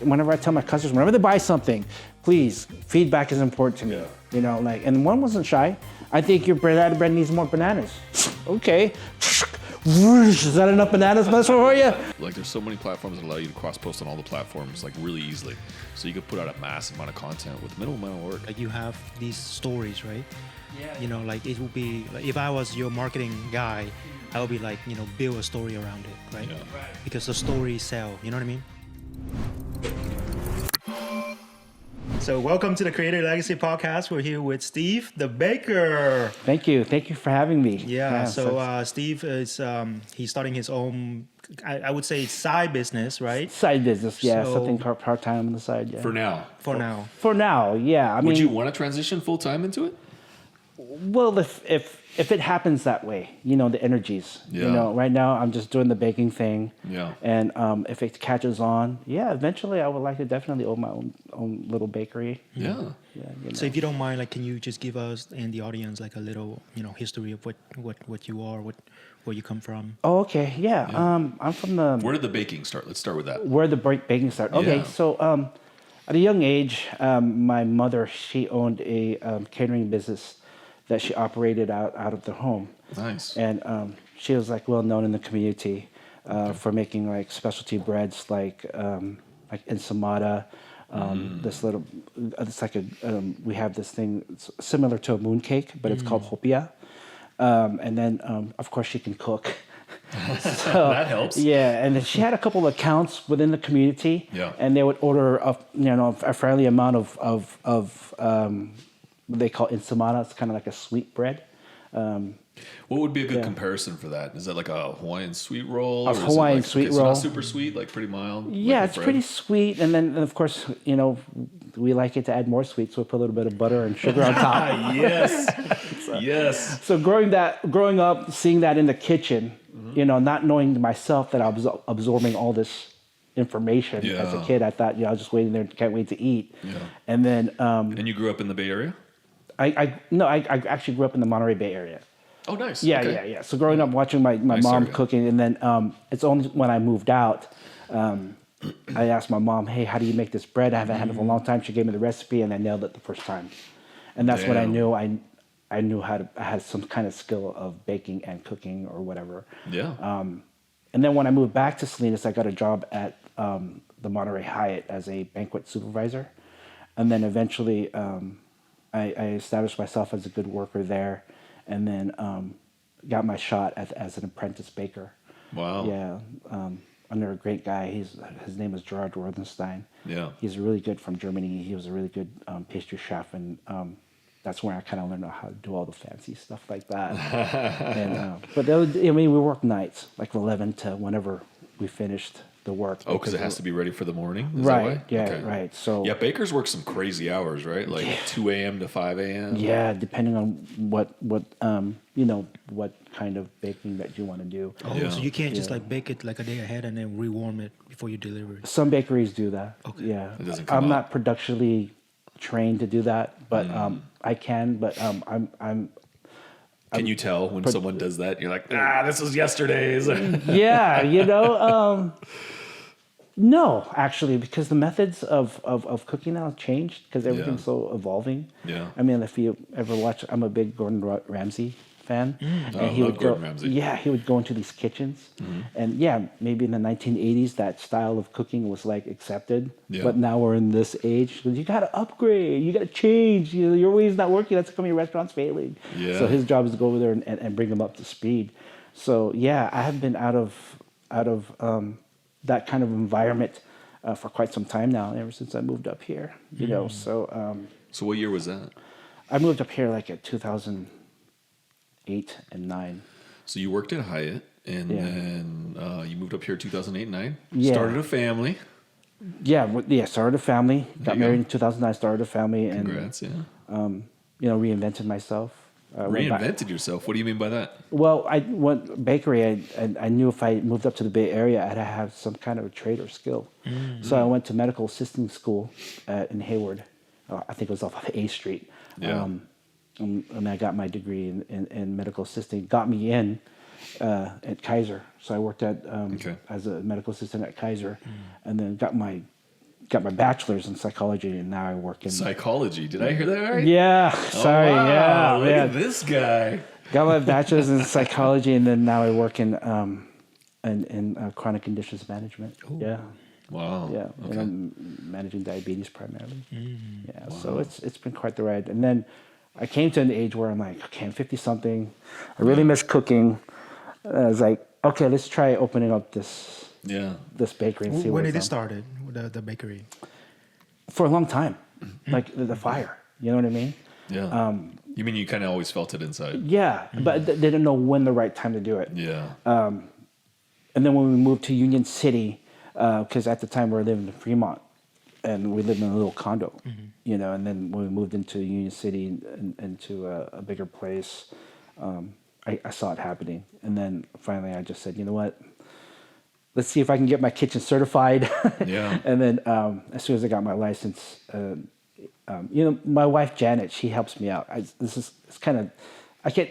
Whenever I tell my customers, whenever they buy something, please, feedback is important to me. Yeah. You know, like, and one wasn't shy. I think your banana bread needs more bananas. Okay. Is that enough bananas for you? Like there's so many platforms that allow you to cross-post on all the platforms like really easily. So you could put out a massive amount of content with minimal amount of work. Like you have these stories, right? Yeah. You know, like it would be like if I was your marketing guy, I would be like, you know, build a story around it, right? Yeah. Because the stories sell. You know what I mean? So welcome to the Creator Legacy Podcast. We're here with Steve, the baker. Thank you for having me. So Steve is he's starting his own, I would say, side business, right? Side business, yeah, So- something part-time on the side, yeah. For now. For now. For now, yeah. I mean, Would you want to transition full-time into it? well, if it happens that way, you know, the energies. Yeah. You know, right now I'm just doing the baking thing. Yeah. And if it catches on, yeah, eventually I would like to definitely own my own little bakery. Yeah. Yeah. You know. So if you don't mind, like, can you just give us and the audience like a little, you know, history of what you are, where you come from? Oh, okay. Yeah. I'm from the Where did the baking start? Let's start with that. where the baking started. Okay. Yeah. So at a young age, my mother, she owned a catering business that she operated out of the home. Nice. And she was like well known in the community for making like specialty breads like ensaimada. This little, it's like we have this thing it's similar to a moon cake, but it's called hopia. And then of course she can cook. So, That helps. Yeah, and then she had a couple of accounts within the community. Yeah. And they would order a fairly amount of what they call ensaimada. It's kind of like a sweet bread. What would be a good comparison for that? Is that like a Hawaiian sweet roll? A or is it Hawaiian like, sweet so roll. not super sweet, like pretty mild? Yeah, like it's bread? pretty sweet, and then of course, you know, we like it to add more sweet, so we put a little bit of butter and sugar on top. Yes. Yes. So growing up, seeing that in the kitchen, you know, not knowing myself that I was absorbing all this information as a Yeah. kid, I thought, you know, I was just waiting there, can't wait to eat. Yeah. And then And you grew up in the Bay Area? I actually grew up in the Monterey Bay area. Oh, nice. Yeah, Okay. yeah. So growing up watching my Nice mom area. cooking, and then it's only when I moved out, I asked my mom, hey, how do you make this bread? I haven't had it for a long time. She gave me the recipe, and I nailed it the first time. And that's when I Damn. knew I knew I had some kind of skill of baking and cooking or whatever. Yeah. And then when I moved back to Salinas, I got a job at the Monterey Hyatt as a banquet supervisor. And then eventually I established myself as a good worker there, and then got my shot as an apprentice baker. Wow. Yeah, under a great guy. His name is Gerard Rothenstein. Yeah. He's really good from Germany. He was a really good pastry chef, and that's where I kind of learned how to do all the fancy stuff like that. And, but we worked nights, like 11 to whenever we finished the work. Oh, because it has to be ready for the morning? Is that Right. why? Yeah. Okay. Right. So. Yeah, bakers work some crazy hours, right? Like 2 a.m. to 5 a.m. Yeah, depending on what you know, what kind of baking that you want to do. Oh, Yeah. so you can't just Yeah. like bake it like a day ahead and then rewarm it before you deliver it. Some bakeries do that. Okay. Yeah. It doesn't come I'm out. not productionally trained to do that, but I can. But I'm Can you tell when someone does that? You're like, this was yesterday's. yeah, you know. No, actually, because the methods of cooking now have changed because everything's so evolving. Yeah. I mean, if you ever watch, I'm a big Gordon Ramsay fan. Oh, he love would go, Gordon Ramsay. Yeah, he would go into these kitchens, and yeah, maybe in the 1980s that style of cooking was like accepted, Yeah. but now we're in this age. You got to upgrade, you got to change. You know, your way's not working. That's how come your restaurant's failing. Yeah. So his job is to go over there and bring them up to speed. So yeah, I have been out of that kind of environment for quite some time now, ever since I moved up here. You know, so So what year was that? I moved up here like at 2008 and 9. So you worked at Hyatt, and Yeah. then you moved up here 2008, 9. Yeah. Started a family. Yeah, started a family. There Got you married go. in 2009. Started a family, and Congrats, yeah. you know, reinvented myself. Went back- Reinvented yourself. What do you mean by that? Well, I went bakery. I knew if I moved up to the Bay Area, I'd have some kind of a trade or skill. So I went to medical assisting school in Hayward. I think it was off of A Street. Yeah. And I got my degree in medical assisting. Got me in at Kaiser. So I worked at Okay. as a medical assistant at Kaiser, and then got my got my bachelor's in psychology, and now I work in Psychology. Did I hear that right? Yeah, Oh, sorry, wow. yeah, Look man. at this guy. Got my bachelor's in psychology, and then now I work in chronic conditions management. Yeah, Wow. yeah, Okay. and I'm managing diabetes primarily. Yeah, so it's been quite the ride. And then I came to an age where I'm like, okay, I'm 50 something. I really miss cooking. I was like, okay, let's try opening up this Yeah. bakery and see When what's did it up. started? The bakery. For a long time, like the fire. You know what I mean? Yeah. You mean you kind of always felt it inside? Yeah, but they didn't know when the right time to do it. Yeah. And then when we moved to Union City, because at the time we were living in Fremont, and we lived in a little condo, you know. And then when we moved into Union City and into a bigger place, I saw it happening. And then finally, I just said, you know what? Let's see if I can get my kitchen certified. Yeah. And then as soon as I got my license, you know, my wife Janet, she helps me out. It's kind of, I can't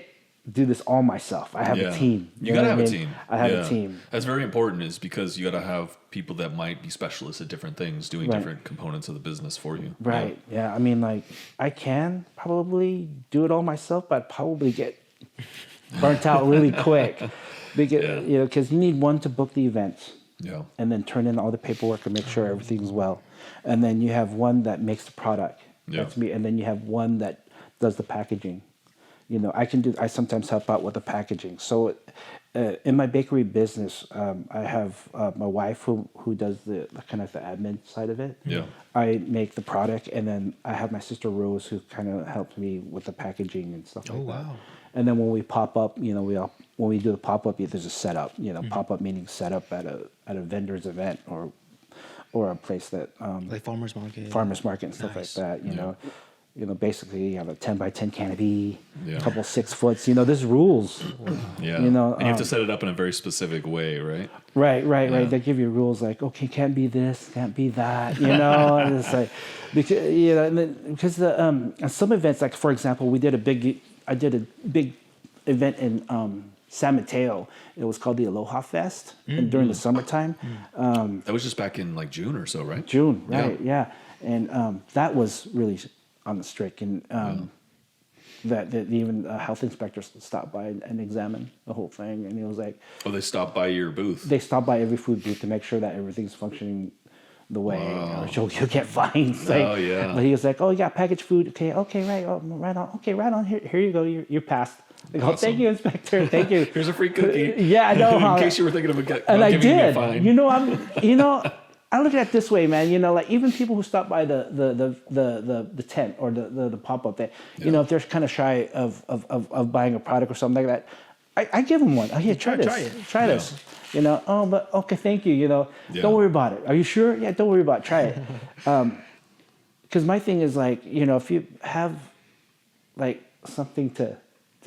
do this all myself. I have a team. You know gotta what have I a mean? team. I have Yeah. a team. That's very important, is because you gotta have people that might be specialists at different things, doing Right. different components of the business for you. Right. Yeah. I mean, like, I can probably do it all myself, but I'd probably get burnt out really quick. Because, Yeah. you know, because you need one to book the events Yeah. and then turn in all the paperwork and make sure everything's well. And then you have one that makes the product. Yeah. That's me. And then you have one that does the packaging. You know, I sometimes help out with the packaging. So in my bakery business, I have my wife who does the kind of the admin side of it. Yeah. I make the product, and then I have my sister Rose who kind of helps me with the packaging and stuff like that. Wow. And then when we pop up, you know, when we do the pop up, there's a setup. You know, pop up meaning set up at a vendor's event or a place that Like farmers market. farmers market and stuff Nice. like that. You know, basically you have a 10 by 10 canopy, Yeah. a couple 6 foots. You know, there's rules. Yeah. You know, and you have to set it up in a very specific way, right? Right. Yeah. They give you rules like, okay, can't be this, can't be that. You know, and it's like because you know, and then, because some events, like for example, I did a big event in San Mateo. It was called the Aloha Fest, and during the summertime. That was just back in like June or so, right? June, right? Yeah, and that was really on the strict, and that even health inspectors stopped by and examined the whole thing, and he was like, Oh, they stopped by your booth. they stopped by every food booth to make sure that everything's functioning the way, Wow. or you'll get fines. Like, Oh, yeah. But he was like, oh, you got packaged food, okay, right on, okay, right on, here you go, you're passed. I go, Awesome. thank you, Inspector, thank you. Here's a free cookie. Yeah, I know. in case you were thinking of And I giving me a did. fine. You know, I look at it this way, man. You know, like even people who stop by the tent or the pop up, that you know, if they're kind of shy of buying a product or something like that, I give them one. Oh, here, try this. Try this. You know. Oh, but okay, thank you. You know, Yeah. don't worry about it. Are you sure? Yeah, don't worry about it. Try it. Because my thing is like, you know, if you have like something to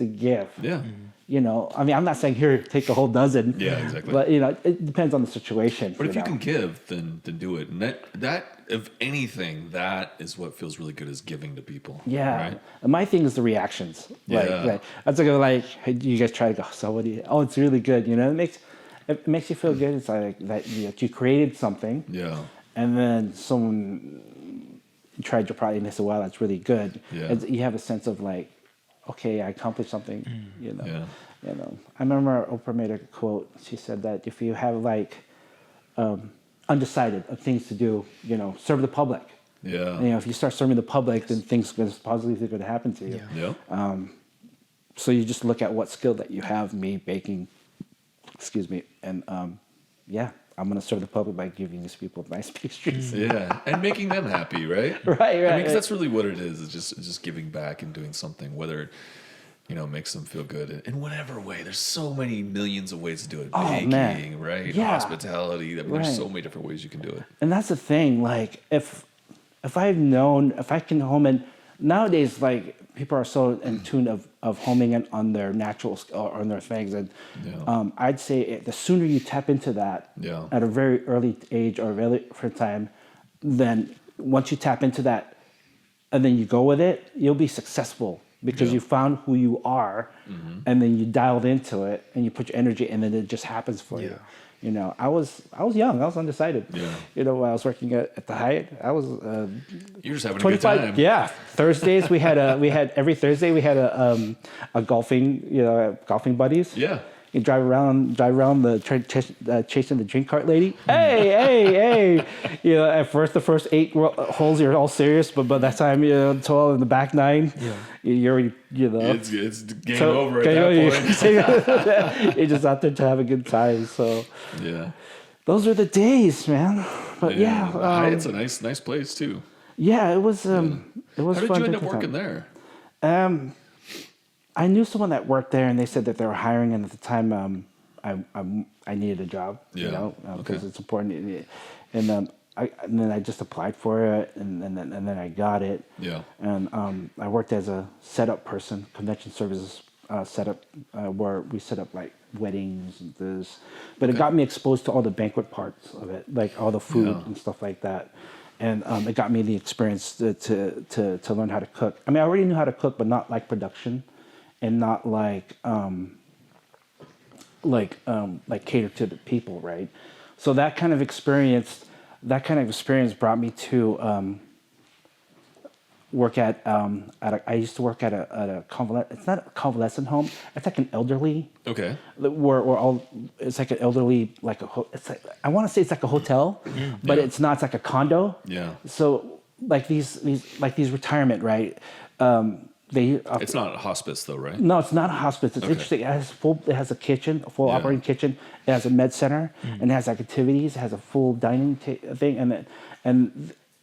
give. Yeah. You know, I mean, I'm not saying here, take the whole dozen. Yeah, exactly. But you know, it depends on the situation. But if you know. can give, then do it. And that if anything, that is what feels really good, is giving to people. Yeah. Right? And my thing is the reactions. Yeah. Like that's like, hey, you guys try to go, so what do you, oh, it's really good. You know, it makes you feel good. It's like that you created something. Yeah. And then someone tried your product and they said, wow, that's really good. Yeah. And you have a sense of like, okay, I accomplished something, you know. Yeah. You know, I remember Oprah made a quote. She said that if you have like undecided of things to do, you know, serve the public. Yeah. And, you know, if you start serving the public, then things positively going to happen to you. Yeah. Yeah. So you just look at what skill that you have, me baking, excuse me, and yeah, I'm going to serve the public by giving these people nice pastries. Yeah, and making them happy, right? Right, I mean, right. 'cause that's really what it is just giving back and doing something, whether it, you know, makes them feel good in whatever way. There's so many millions of ways to do it. Oh, Baking, man. right? Yeah. Hospitality. I mean, there's Right. so many different ways you can do it. And that's the thing. Like, if I can home in nowadays, like people are so in tune of homing in on their natural or on their things, and Yeah. I'd say the sooner you tap into that Yeah. at a very early age or very for time, then once you tap into that, and then you go with it, you'll be successful because Yeah. you found who you are, and then you dialed into it and you put your energy, and then it just happens for you. Yeah. You know, I was young. I was undecided. Yeah. You know, when I was working at the Hyatt, I was You're just having a good 25. time. Yeah. Thursdays we had every Thursday we had a golfing, golfing buddies. Yeah. You drive around chasing the drink cart lady. Hey. You know, at first the first 8 holes you're all serious, but by that time 12 in the back 9, you're already It's game over at that point. you're just out there to have a good time. So Yeah. those are the days, man. But yeah, Hyatt's a nice place too. yeah, it was it was How did fun. you end up taking working time. there? I knew someone that worked there, and they said that they were hiring, and at the time, I needed a job, Yeah. because Okay. it's important. And then I just applied for it, and then I got it. Yeah. And I worked as a setup person, convention services setup, where we set up like weddings and this. But it got me exposed to all the banquet parts of it, like all the food Yeah. and stuff like that. And it got me the experience to learn how to cook. I mean, I already knew how to cook, but not like production, and not like cater to the people, right? So that kind of experience brought me to work at I used to work at a it's not a convalescent home. It's like an elderly Okay. where all it's like an elderly it's like I want to say it's like a hotel, but Yeah. it's not. It's like a condo. Yeah. So like these retirement, right? They It's not a hospice though, right? no, it's not a hospice. It's Okay. interesting. It has a kitchen, a full Yeah. operating kitchen. It has a med center, and it has like activities. It has a full dining thing,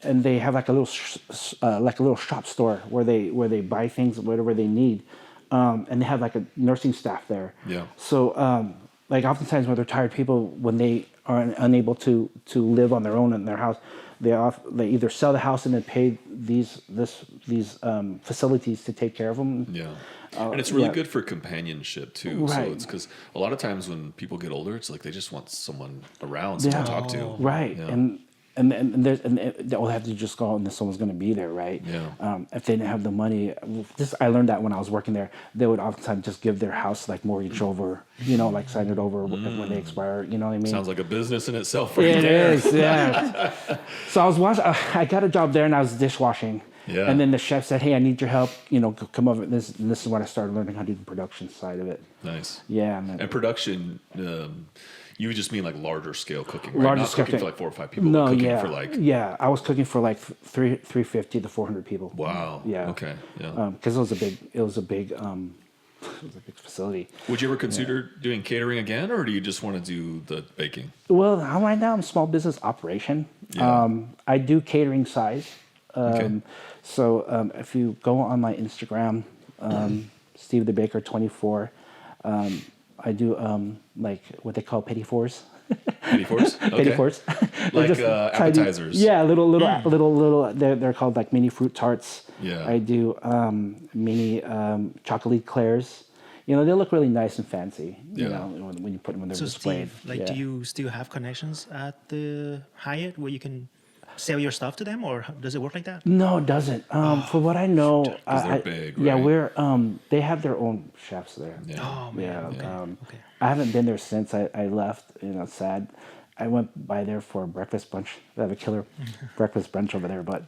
and they have like a little shop store where they buy things, whatever they need, and they have like a nursing staff there. Yeah. So like oftentimes with retired people, when they are unable to live on their own in their house, they either sell the house and then pay these facilities to take care of them. Yeah. And it's really yeah. good for companionship too. So Right. it's because a lot of times when people get older, it's like they just want someone around, someone to talk to. Right. Yeah. And they'll have to just go out and someone's going to be there, right? Yeah. If they didn't have the money, I learned that when I was working there, they would oftentimes just give their house like mortgage over, like sign it over when they expire. You know what I mean? Sounds like a business in itself right It there. is, yeah. So I got a job there and I was dishwashing. Yeah. And then the chef said, "Hey, I need your help. Come over." This is when I started learning how to do the production side of it. Nice. Yeah. And production, you just mean like larger scale cooking, right? Larger Not scale cooking for cooking. like 4 or 5 people, No, but cooking yeah, for like, yeah. I was cooking for like 350 to 400 people. wow. Yeah. Okay. Yeah. Because it was a big facility. Would you ever consider doing catering again, or do you just want to do the baking? Well, right now I'm small business operation. Yeah. I do catering side. Okay. So if you go on my Instagram, Steve the Baker 24, I do like what they call petit fours. Petit fours? Okay. Petit fours. Like Just tiny- appetizers. Yeah, little. They're called like mini fruit tarts. Yeah. I do mini chocolate eclairs. They look really nice and fancy. Yeah. When you put them when they're So displayed. Steve, like, Yeah. do you still have connections at the Hyatt where you can sell your stuff to them, or does it work like that? No, it doesn't. For what I know, 'Cause they're big, Yeah, right? we're they have their own chefs there. Yeah. Oh man. Yeah. Okay. Okay. I haven't been there since I left. It's sad. I went by there for a breakfast brunch. They have a killer breakfast brunch over there. But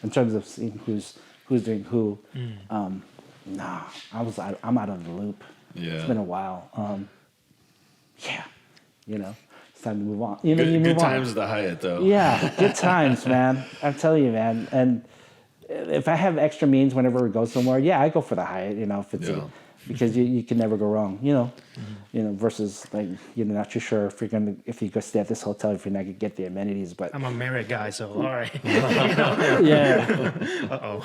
in terms of seeing who's doing who, nah, I'm out of the loop. Yeah. It's been a while. Yeah, it's time to move on. You Good, move good on. times at the Hyatt, though. Yeah, good times, man. I'm telling you, man. And if I have extra means whenever we go somewhere, yeah, I go for the Hyatt. If it's Yeah. because you can never go wrong. Versus like you're not too sure if you go stay at this hotel if you're not gonna get the amenities. But I'm a married guy, so all right. yeah, Uh-oh.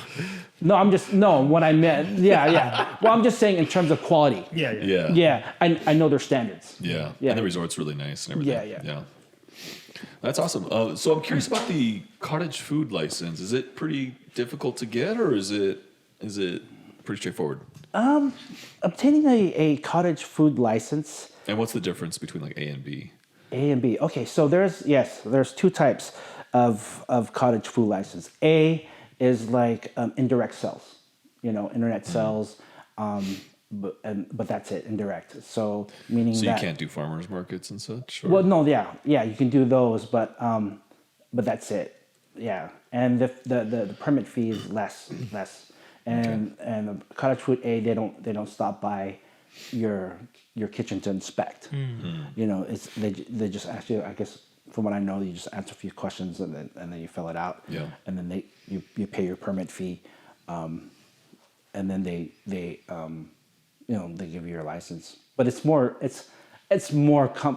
what I meant. Yeah. Well, I'm just saying in terms of quality. Yeah. Yeah. Yeah, I know their standards. Yeah. Yeah. And the resort's really nice and everything. Yeah. That's awesome. So I'm curious about the cottage food license. Is it pretty difficult to get, or is it pretty straightforward? Obtaining a cottage food license. And what's the difference between like A and B? A and B. Okay, so there's two types of cottage food license. A is like indirect sales, internet sales. but that's it, indirect. So meaning So you that can't do farmers markets and such? Or? well, no, yeah, you can do those, but that's it. Yeah, and the permit fee is less, and the cottage food aid they don't stop by your kitchen to inspect. You know, it's they just ask you. I guess from what I know, you just answer a few questions and then you fill it out. Yeah. And then you pay your permit fee, and then they you know, they give you your license. But it's more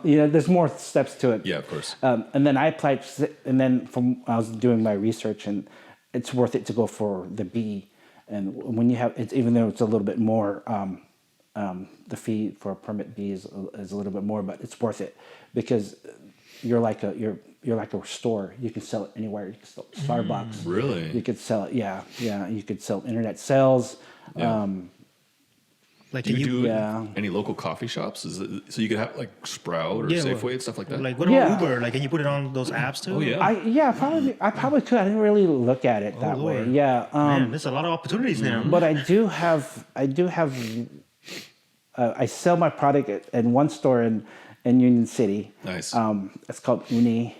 you know, there's more steps to it. Yeah, of course. And then I applied, and then from I was doing my research, and it's worth it to go for the B. And when you have it's even though it's a little bit more, the fee for a permit B is a little bit more, but it's worth it because you're like a store. You can sell it anywhere. You can sell it at Starbucks. Really? You could sell it. Yeah. You could sell internet sales. Yeah. Like, Do you do Yeah. any local coffee shops? Is it, so you could have like Sprout or Safeway and stuff like that? Like, what about Yeah. Uber? Like, can you put it on those apps too? Oh, yeah. I probably could. I didn't really look at it that way. Lord. Yeah. Man, there's a lot of opportunities there. But I do have. I sell my product at one store in Union City. Nice. It's called Uni.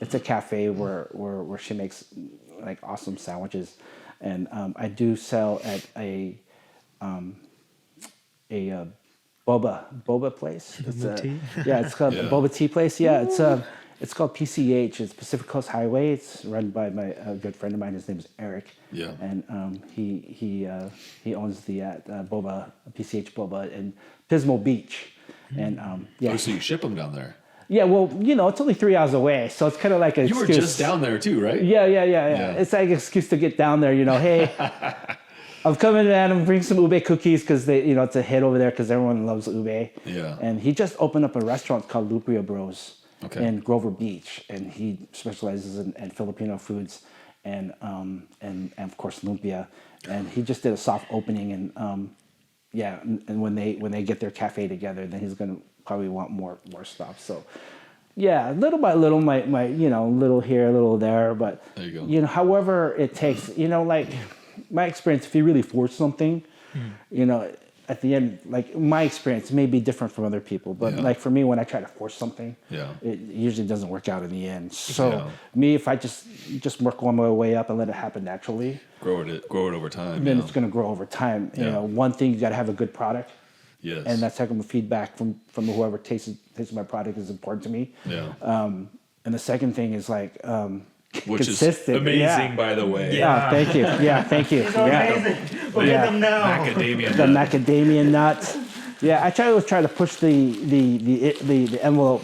It's a cafe where she makes like awesome sandwiches, and I do sell at a boba place. tea? Yeah, it's called Yeah. boba tea place. Yeah, it's called PCH. It's Pacific Coast Highway. It's run by a good friend of mine. His name is Eric. Yeah. And he owns the boba PCH boba in Pismo Beach, and yeah. Oh, so you ship them down there? Yeah, well, you know, it's only 3 hours away, so it's kind of like an You were excuse. just down there too, right? Yeah. Yeah. It's like an excuse to get down there. You know, hey, I'm coming and I'm bringing some ube cookies because it's a hit over there because everyone loves ube. Yeah. And he just opened up a restaurant called Lupria Bros. Okay. In Grover Beach, and he specializes in Filipino foods and of course lumpia. And he just did a soft opening, and and when they get their cafe together, then he's gonna probably want more stuff. So yeah, little by little, my little here, little there, but There you go. however it takes, like my experience, if you really force something, at the end, like my experience may be different from other people, but Yeah. like for me, when I try to force something, Yeah. it usually doesn't work out in the end. So Yeah. me, if I just work on my way up and let it happen naturally, Grow it over time. then yeah. it's going to grow over time. Yeah. One thing, you got to have a good product. Yes. And that's having feedback from whoever tastes my product is important to me. Yeah. And the second thing is like Which consistent. is amazing, Yeah. by the way. Yeah, thank you. Yeah, thank you. Yeah. Look Yeah. at them now. Macadamia The nut. macadamia nuts. Yeah, I try to push the envelope.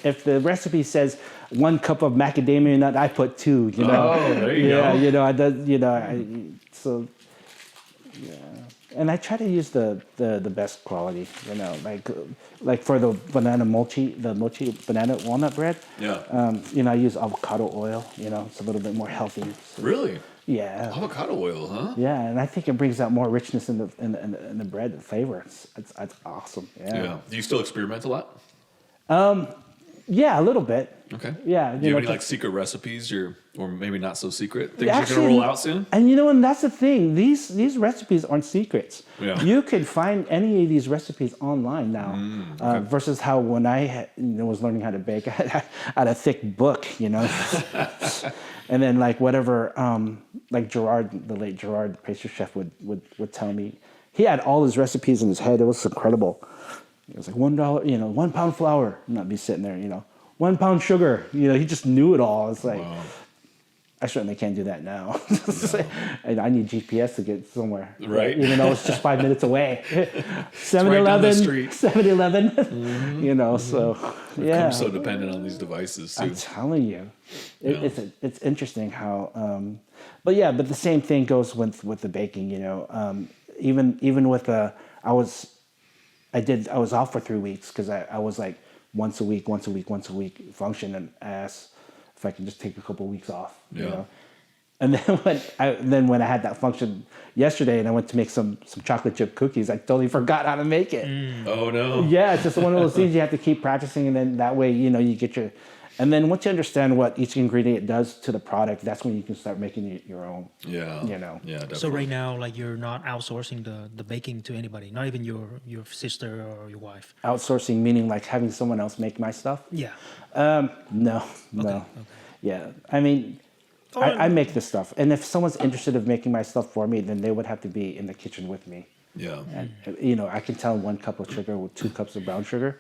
If the recipe says 1 cup of macadamia nut, I put 2. Oh, there you go. Yeah, so yeah. And I try to use the best quality. Like for the mochi banana walnut bread. Yeah. I use avocado oil. It's a little bit more healthy. So, Really? yeah. Avocado oil, huh? Yeah, and I think it brings out more richness in the bread, the flavor. It's awesome. Yeah. Do you still experiment a lot? Yeah, a little bit. Okay. Yeah, Do you have any just- like secret recipes or maybe not so secret things Actually, you're gonna roll out soon? And that's the thing. These recipes aren't secrets. Yeah. You can find any of these recipes online now, versus how when I was learning how to bake, I had a thick book, and then like whatever, like Gerard, the late Gerard, the pastry chef, would tell me. He had all his recipes in his head. It was incredible. It was like $1, 1 pound flour, and I'd be sitting there, 1 pound sugar. He just knew it all. It's like, Wow. I certainly can't do that now. And I need GPS to get somewhere. Right. Even though it's just 5 minutes away. right down the 7-Eleven, street. 7-Eleven, so yeah. I'm so dependent on these devices too. I'm telling you, Yeah. it's interesting how, but the same thing goes with the baking. Even with I was off for 3 weeks because I was like once a week function, and asked if I could just take a couple of weeks off. Yeah. And then when I had that function yesterday and I went to make some chocolate chip cookies, I totally forgot how to make it. Oh no. Yeah, it's just one of those things you have to keep practicing, and then that way you get your. And then once you understand what each ingredient does to the product, that's when you can start making it your own. Yeah. You know. Yeah, definitely. So right now, like you're not outsourcing the baking to anybody, not even your sister or your wife. Outsourcing meaning like having someone else make my stuff. Yeah. No. Yeah, I mean, I make this stuff, and if someone's interested in making my stuff for me, then they would have to be in the kitchen with me. Yeah. And you know, I can tell 1 cup of sugar with 2 cups of brown sugar,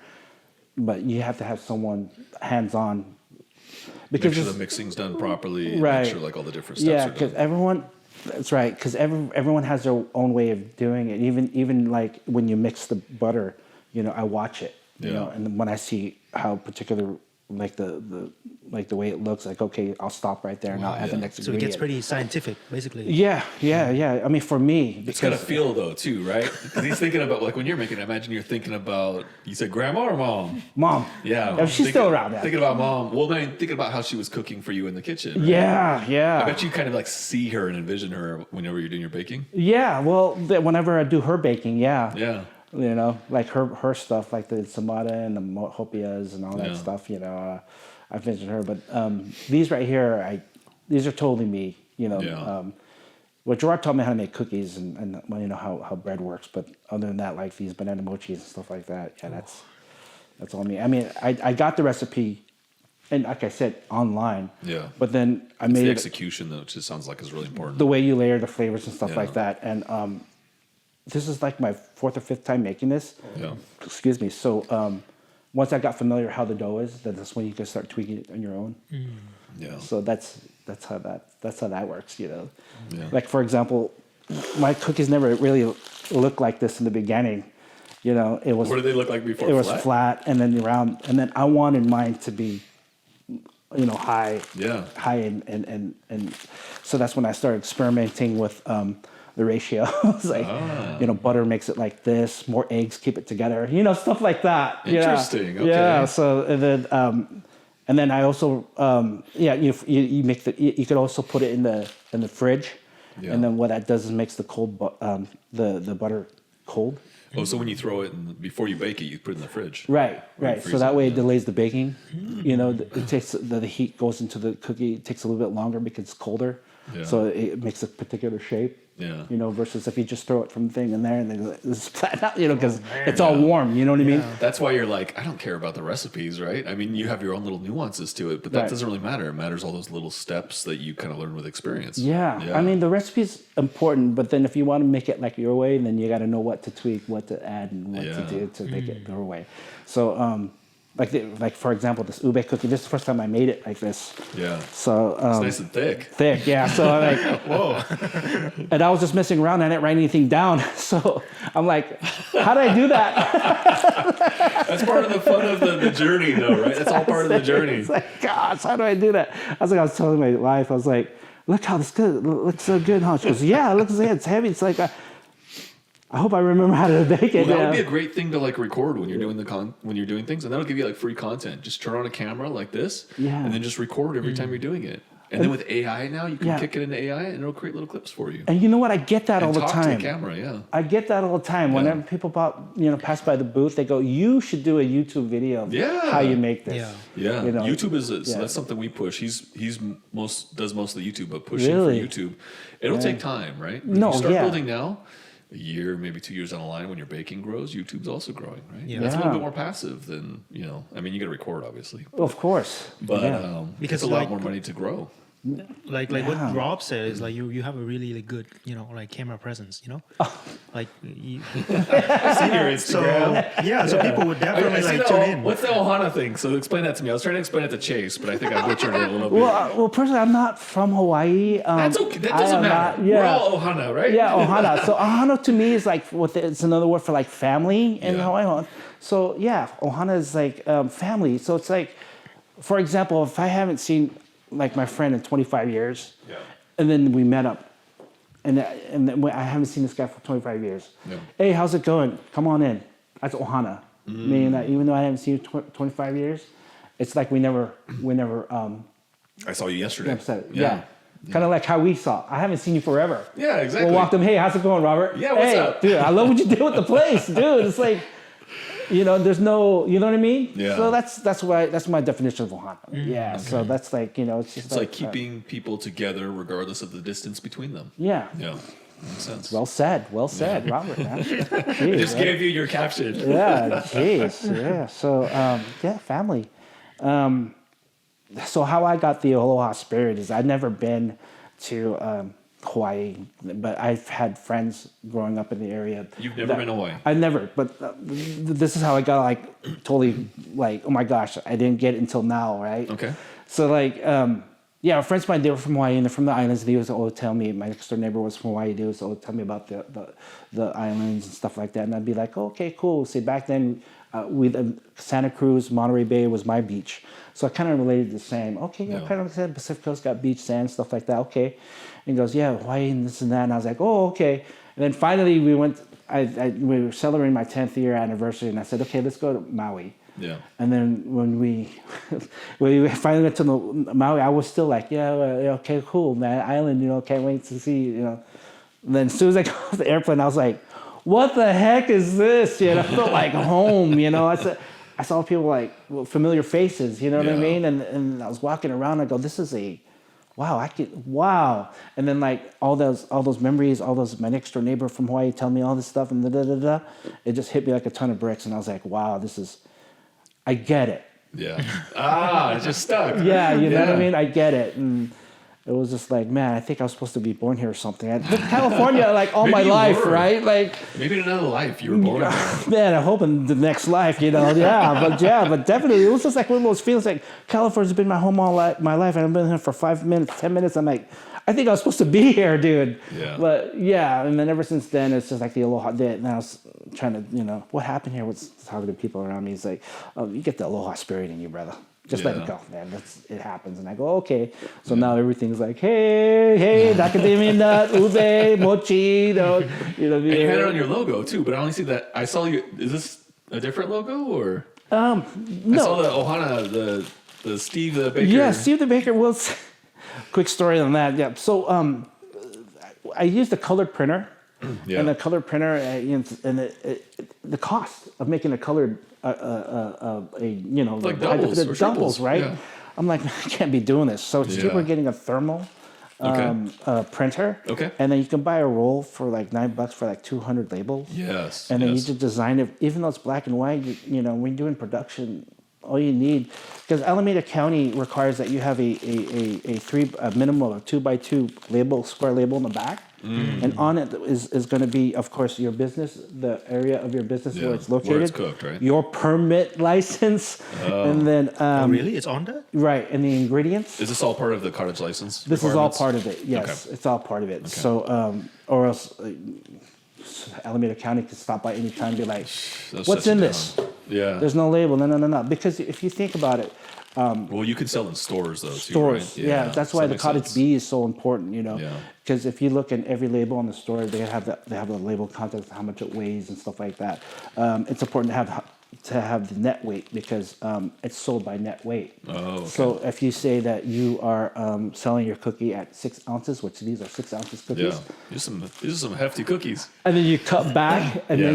but you have to have someone hands-on. Make sure the it's- mixing's done properly. And Right. Make sure like all the different steps yeah, are because done. that's right, because everyone has their own way of doing it. Even like when you mix the butter, you know, I watch it. You Yeah. know, and when I see how particular like the way it looks, like okay, I'll stop right there and I'll add the next So it ingredient. gets pretty scientific, basically. Yeah. I mean, for me, It's got to because feel though too, right? Because he's thinking about like when you're making it. Imagine you're thinking about you said grandma or mom. mom. Yeah, She's thinking- still around. Yeah. Thinking about mom. Well, then thinking about how she was cooking for you in the kitchen. right? Yeah. I bet you kind of like see her and envision her whenever you're doing your baking. Yeah. Well, whenever I do her baking, yeah. Yeah. You know, like her stuff, like the ensamada and the hopias and all that Yeah. stuff. You know, I mentioned her, but these right here, these are totally me. You know, Yeah. well, Gerard taught me how to make cookies and you know how bread works. But other than that, like these banana mochis and stuff like that, yeah, that's all me. I mean, I got the recipe, and like I said, online. Yeah. But then I It's made the it execution though, which it sounds like is really important. the way you layer the flavors and stuff Yeah. like that. And this is like my 4th or 5th time making this. Yeah. Excuse me. So once I got familiar how the dough is, then that's when you can start tweaking it on your own. Yeah. So that's how that works. You know, Yeah. like for example, my cookies never really looked like this in the beginning. You know, it was What did they look like before? it was flat and then round, and then I wanted mine to be, you know, high. Yeah. High and so that's when I started experimenting with the ratio. It's like, you know, butter makes it like this, more eggs keep it together, you know, stuff like that. Interesting, Yeah. okay. Yeah. So and then I also you make you could also put it in the fridge, Yeah. and then what that does is makes the the butter cold. Oh, so when you throw it in, before you bake it, you put it in the fridge. Right. freeze So that it, way yeah. it delays the baking. You know, it takes the heat goes into the cookie. It takes a little bit longer because it's colder. Yeah. So it makes a particular shape. Yeah. You know, versus if you just throw it from the thing in there and then it's flat out. You know, because it's all warm. You know what I mean? That's why you're like, I don't care about the recipes, right? I mean, you have your own little nuances to it, but that Right. doesn't really matter. It matters all those little steps that you kind of learn with experience. Yeah. I mean, the recipe's important, but then if you want to make it like your way, then you got to know what to tweak, what to add, and what to Yeah. do to make it your way. So, like for example, this ube cookie. This is the first time I made it like this. Yeah. So It's nice and thick. thick, yeah. So I'm like, whoa. And I was just messing around. I didn't write anything down. So I'm like, how did I do that? That's part of the fun of the journey, though, right? That's all part of the journey. It's like, gosh, how do I do that? I was telling my wife, I was like, look how this good looks so good, huh? She goes, yeah, it looks like it's heavy. It's like, I hope I remember how to bake it. Well, that yeah. would be a great thing to like record when you're doing when you're doing things, and that'll give you like free content. Just turn on a camera like this, Yeah. and then just record every time you're doing it. And then with AI now, you can Yeah. kick it into AI, and it'll create little clips for you. And you know what? I get that all And the talk time. to the camera, yeah. I get that all the time. Whenever people pass by the booth, they go, "You should do a YouTube video of Yeah. how you make this." Yeah. Yeah, You know, YouTube is so yeah. that's something we push. He's does most of the YouTube, but pushing Really? for YouTube, it'll take time, right? If No, you start yeah. building now. A year, maybe 2 years down the line, when your baking grows, YouTube's also growing, right? Yeah. That's a little Yeah. bit more passive than I mean, you got to record, obviously, Of course. but yeah. Because it's a lot like- more money to grow. Like Yeah. what Rob said is like you have a really good like camera presence, like you, I've seen your so Instagram. yeah, so people would definitely like tune in. What's the Ohana thing? So explain that to me. I was trying to explain it to Chase, but I think I butchered it a little bit. Well, personally, I'm not from Hawaii. That's okay. That I doesn't am matter. not- yeah. We're all Ohana, right? Yeah, ohana. So ohana to me is like it's another word for like family in Yeah. Hawaii. So yeah, ohana is like family. So it's like, for example, if I haven't seen like my friend in 25 years, Yeah. and then we met up, and then I haven't seen this guy for 25 years. Yeah. Hey, how's it going? Come on in. That's ohana. Meaning that even though I haven't seen you 25 years, it's like we never I saw you yesterday. upset. Yeah. Kind of like how we saw. I haven't seen you forever. Yeah, exactly. We'll walk them. Hey, how's it going, Robert? Yeah, what's hey, up? dude, I love what you did with the place, dude. It's like, You know, there's no, you know what I mean? Yeah. So that's my definition of ohana. Yeah. So that's like, you know, it's just It's like keeping people together regardless of the distance between them. yeah. Yeah, makes sense. Well said, Robert. Man. Jeez, Just right? gave you your caption. Yeah, jeez, yeah. So, yeah, family. So how I got the Aloha spirit is I'd never been to Hawaii, but I've had friends growing up in the area. You've never been to Hawaii? I never, but this is how I got like totally like, oh my gosh, I didn't get it until now, right? Okay. So like, yeah, friends of mine, they were from Hawaii and they're from the islands. They would always tell me, my next door neighbor was from Hawaii. They would always tell me about the islands and stuff like that. And I'd be like, oh, okay, cool. See, back then, Santa Cruz, Monterey Bay was my beach. So I kind of related the same. Okay, yeah, Yeah. kind of said Pacific Coast got beach, sand, stuff like that. Okay. And he goes, yeah, Hawaii and this and that. And I was like, oh, okay. And then finally we went, we were celebrating my 10th year anniversary. And I said, okay, let's go to Maui. Yeah. And then when we finally went to Maui, I was still like, yeah, okay, cool, man, island, you know, can't wait to see, you know. And then as soon as I got off the airplane, I was like, what the heck is this? You know, I felt like home, you know. I saw people like familiar faces, you know what I Yeah. mean? And I was walking around, I go, this is wow. And then like all those memories, my next door neighbor from Hawaii tell me all this stuff and it just hit me like a ton of bricks. And I was like, wow, I get it. Yeah. It just stuck. Yeah, you know what I Yeah. mean? I get it. And it was just like, man, I think I was supposed to be born here or something. I lived in California like all Maybe my you life, were. right? Like, Maybe in another life you were born there. man, I hope in the next life, you know. But definitely, it was just like one of those feelings like California's been my home all my life, and I've been here for 5 minutes, 10 minutes. I'm like, I think I was supposed to be here, dude. Yeah. But yeah, and then ever since then, it's just like the aloha. And I was trying to, you know, what happened here? What's talking to people around me? It's like, oh, you get the aloha spirit in you, brother. Just let Yeah. it go, man. It happens. And I go, okay. So now everything's like, hey, Nakadimi nut, ube, mochi, you know. And you had it on your logo too, but I only see that. I saw you. Is this a different logo or? I saw the Ohana, the Steve the Baker. Yeah, Steve the Baker was. Quick story on that. Yeah. So I used a colored printer, Yeah. and the colored printer, and the cost of making a colored, you know, Like the doubles or doubles, triples, right? yeah. I'm like, I can't be doing this. So it's Yeah. cheaper getting a thermal printer. Okay. And then you can buy a roll for like $9 for like 200 labels. Yes. And then you yes. just design it, even though it's black and white, you know, when you're doing production, all you need, because Alameda County requires that you have a minimum of 2x2 label, square label in the back. And on it is going to be, of course, your business, the area of your business Yeah, where it's located. where it's cooked, right? Your permit license. And then, Oh, really? It's on that? right, and the ingredients. Is this all part of the cottage license? This is all requirements? part of it. Yes, Okay. it's all part of it. So, or else Alameda County could stop by any time and be like, They'll "What's shut in you this? down. Yeah. There's no label." No. Because if you think about it, Well, you could sell in stores though. Too, stores. right? Yeah, that's so why that the makes cottage sense. bee is so important. You know, Yeah. because if you look in every label in the store, they have the label content, how much it weighs and stuff like that. It's important to have the net weight because it's sold by net weight. Oh, okay. So if you say that you are selling your cookie at 6 ounces, which these are 6 ounces cookies, Yeah. These are some hefty cookies. and then you cut back, and Yeah.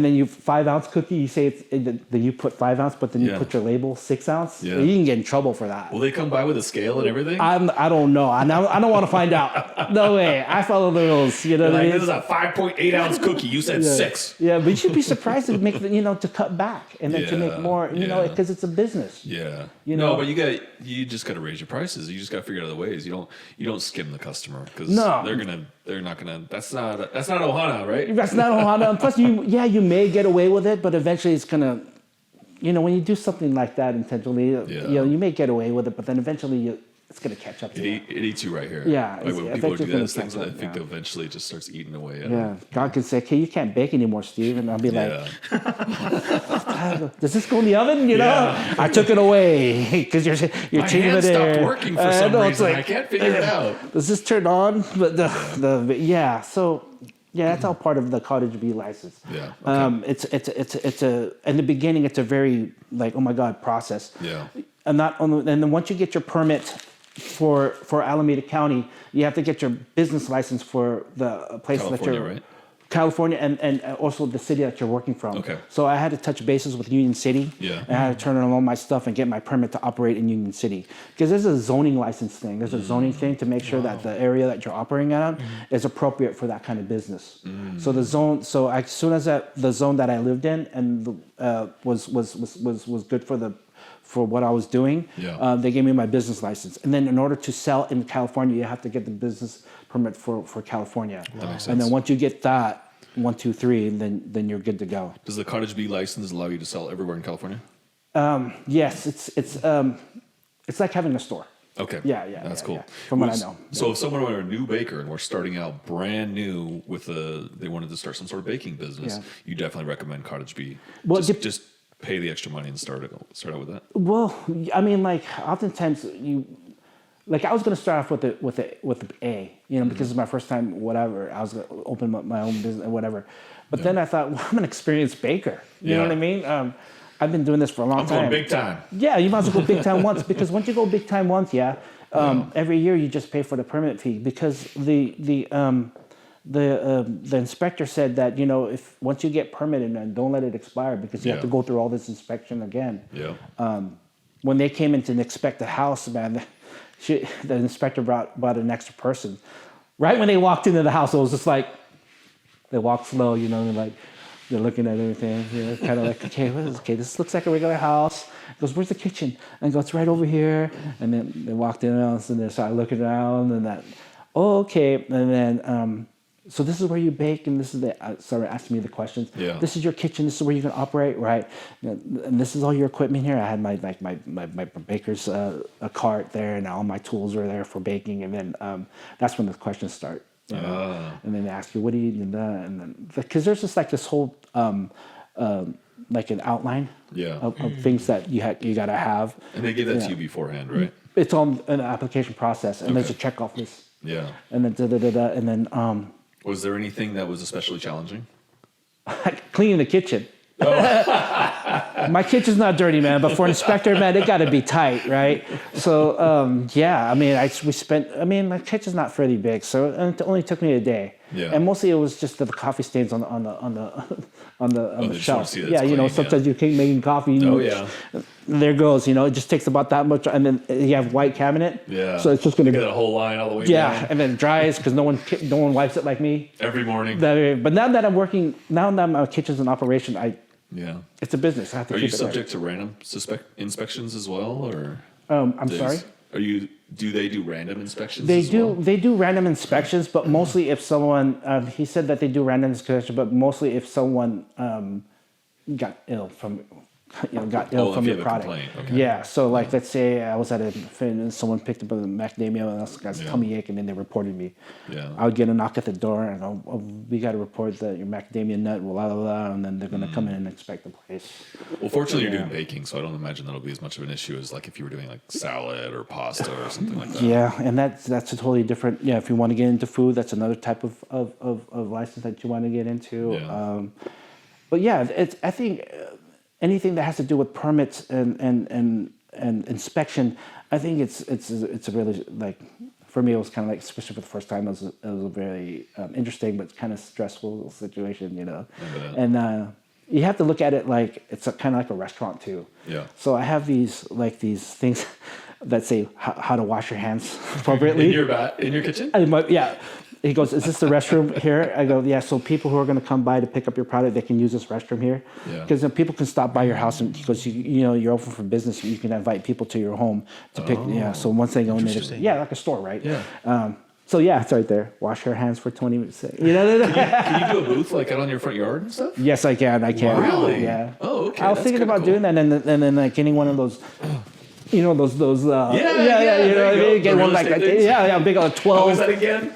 then you 5 ounce cookie, you say then you put 5 ounce, but then you Yeah. put your label 6 ounce. Yeah. You can get in trouble for that. Will they come by with a scale and everything? I don't know. I don't want to find out. No way. I follow the rules. You know They're what I like, mean? this is a 5.8 ounce cookie. You said Yeah. 6. Yeah, but you should be surprised to make to cut back and then to make Yeah, more. You know, yeah. because it's a business. Yeah. You no, know- but you just got to raise your prices. You just got to figure out other ways. You don't skim the customer because No. they're not gonna. That's not Ohana, right? That's not Ohana. And plus, you may get away with it, but eventually it's gonna. You know, when you do something like that intentionally, you may get away with it, but then eventually it's gonna catch up to you. It eats you right here. Yeah, Like it's when people do eventually those gonna things, catch I up, think yeah. eventually it just starts eating away at Yeah, them. God can say, "Okay, you can't bake anymore, Steve," and I'll be like, Yeah. "Does this go in the oven?" You know, Yeah. I took it away because you're My changing hand it stopped there. working for some know, reason. I can't figure it out. Does this turn on? But so that's all part of the cottage bee license. Yeah, okay. It's a in the beginning it's a very like oh my god process. Yeah. And then once you get your permit for Alameda County, you have to get your business license for the place that California, you're right? California and also the city that you're working from. Okay. So I had to touch bases with Union City. Yeah. And I had to turn in all my stuff and get my permit to operate in Union City. Because there's a zoning license thing. There's a zoning thing to make sure that the area that you're operating on is appropriate for that kind of business. So the zone. So as soon as the zone that I lived in and was good for what I was doing, they gave me my business license. And then in order to sell in California, you have to get the business permit for California. That makes And then sense. once you get that, 1, 2, 3, then you're good to go. Does the Cottage Bee license allow you to sell everywhere in California? Yes, it's like having a store. Okay. Yeah, That's yeah, cool. yeah. From what I know. So if someone were a new baker and we're starting out brand new they wanted to start some sort of baking business, Yeah. you definitely recommend Cottage Bee. Well, just pay the extra money and start out with that. Well, I mean, like oftentimes like I was gonna start off with the A, because it's my first time. Whatever, I was gonna open up my own business, whatever. But then I thought, well, I'm an experienced baker. You know what I mean? I've been doing this for a long I'm time. going big time. Yeah, you might as well go big time once because once you go big time once, every year you just pay for the permit fee because the inspector said that if once you get permitted, then don't let it expire because you have to go through all this inspection again. Yeah. When they came in to inspect the house, man, the inspector brought an extra person. Right when they walked into the house, it was just like they walked slow, they're looking at everything, kind of like, okay, this looks like a regular house. He goes, where's the kitchen? And I go, it's right over here. And then they walked in and they started looking around and that, okay. And then, so this is where you bake and this is started asking me the questions. Yeah. This is your kitchen. This is where you can operate, right? And this is all your equipment here. I had my baker's a cart there and all my tools were there for baking. And then that's when the questions start. And then they ask you, what do you do? And then, because there's just like this whole, like an outline of things that you got to have. And they give that to you beforehand, right? It's on an application process, and there's a check off list. Yeah. And then and then Was there anything that was especially challenging? cleaning the kitchen. My kitchen's not dirty, man, but for an inspector, man, it got to be tight, right? So, I mean, my kitchen's not fairly big, so it only took me a day. Yeah. And mostly it was just the coffee stains on the just shelf. wanna see that Yeah, it's clean, sometimes you keep making coffee. Oh, yeah. There goes, it just takes about that much, and then you have white cabinet. Yeah. So it's just gonna get a whole line all the way yeah, down. and then it dries because no one wipes it like me. Every morning. But now that my kitchen's in operation, Yeah. it's a business. I have to Are keep you it subject to random inspections as well, or? I'm sorry. Do they do random inspections? They as do. well? They do random inspections, but mostly if someone. He said that they do random inspections, but mostly if someone got ill from. From if your you have a product. complaint, okay. Yeah. So like, let's say I was at a fin and someone picked up a macadamia and I got a tummy ache, and then they reported me. Yeah. I would get a knock at the door and go, oh, we got to report that your macadamia nut, blah blah blah, and then they're gonna come in and inspect the place. Well, fortunately, you're doing baking, so I don't imagine that'll be as much of an issue as like if you were doing like salad or pasta or something like that. Yeah, and that's a totally different. Yeah, if you want to get into food, that's another type of license that you want to get into. Yeah. But yeah, I think anything that has to do with permits and inspection, I think it's a really, like, for me it was kind of like, especially for the first time, it was a very interesting but kind of stressful situation, And you have to look at it like it's kind of like a restaurant too. Yeah. So I have these things that say how to wash your hands appropriately. In your kitchen? Yeah. He goes, is this the restroom here? I go, yeah. So people who are going to come by to pick up your product, they can use this restroom here. Yeah. Because people can stop by your house, and because you're open for business, you can invite people to your home to pick. Yeah. So once they go in there, like a store, right? Yeah. So yeah, it's right there. Wash your hands for 20 minutes. Can you do a booth like out on your front yard and stuff? Yes, I can. Really? Yeah. Oh, okay. I was thinking about doing that, and then like getting one of those. Those. Yeah. You know what I mean? Get one like that. Yeah, big on 12. Oh, is that again?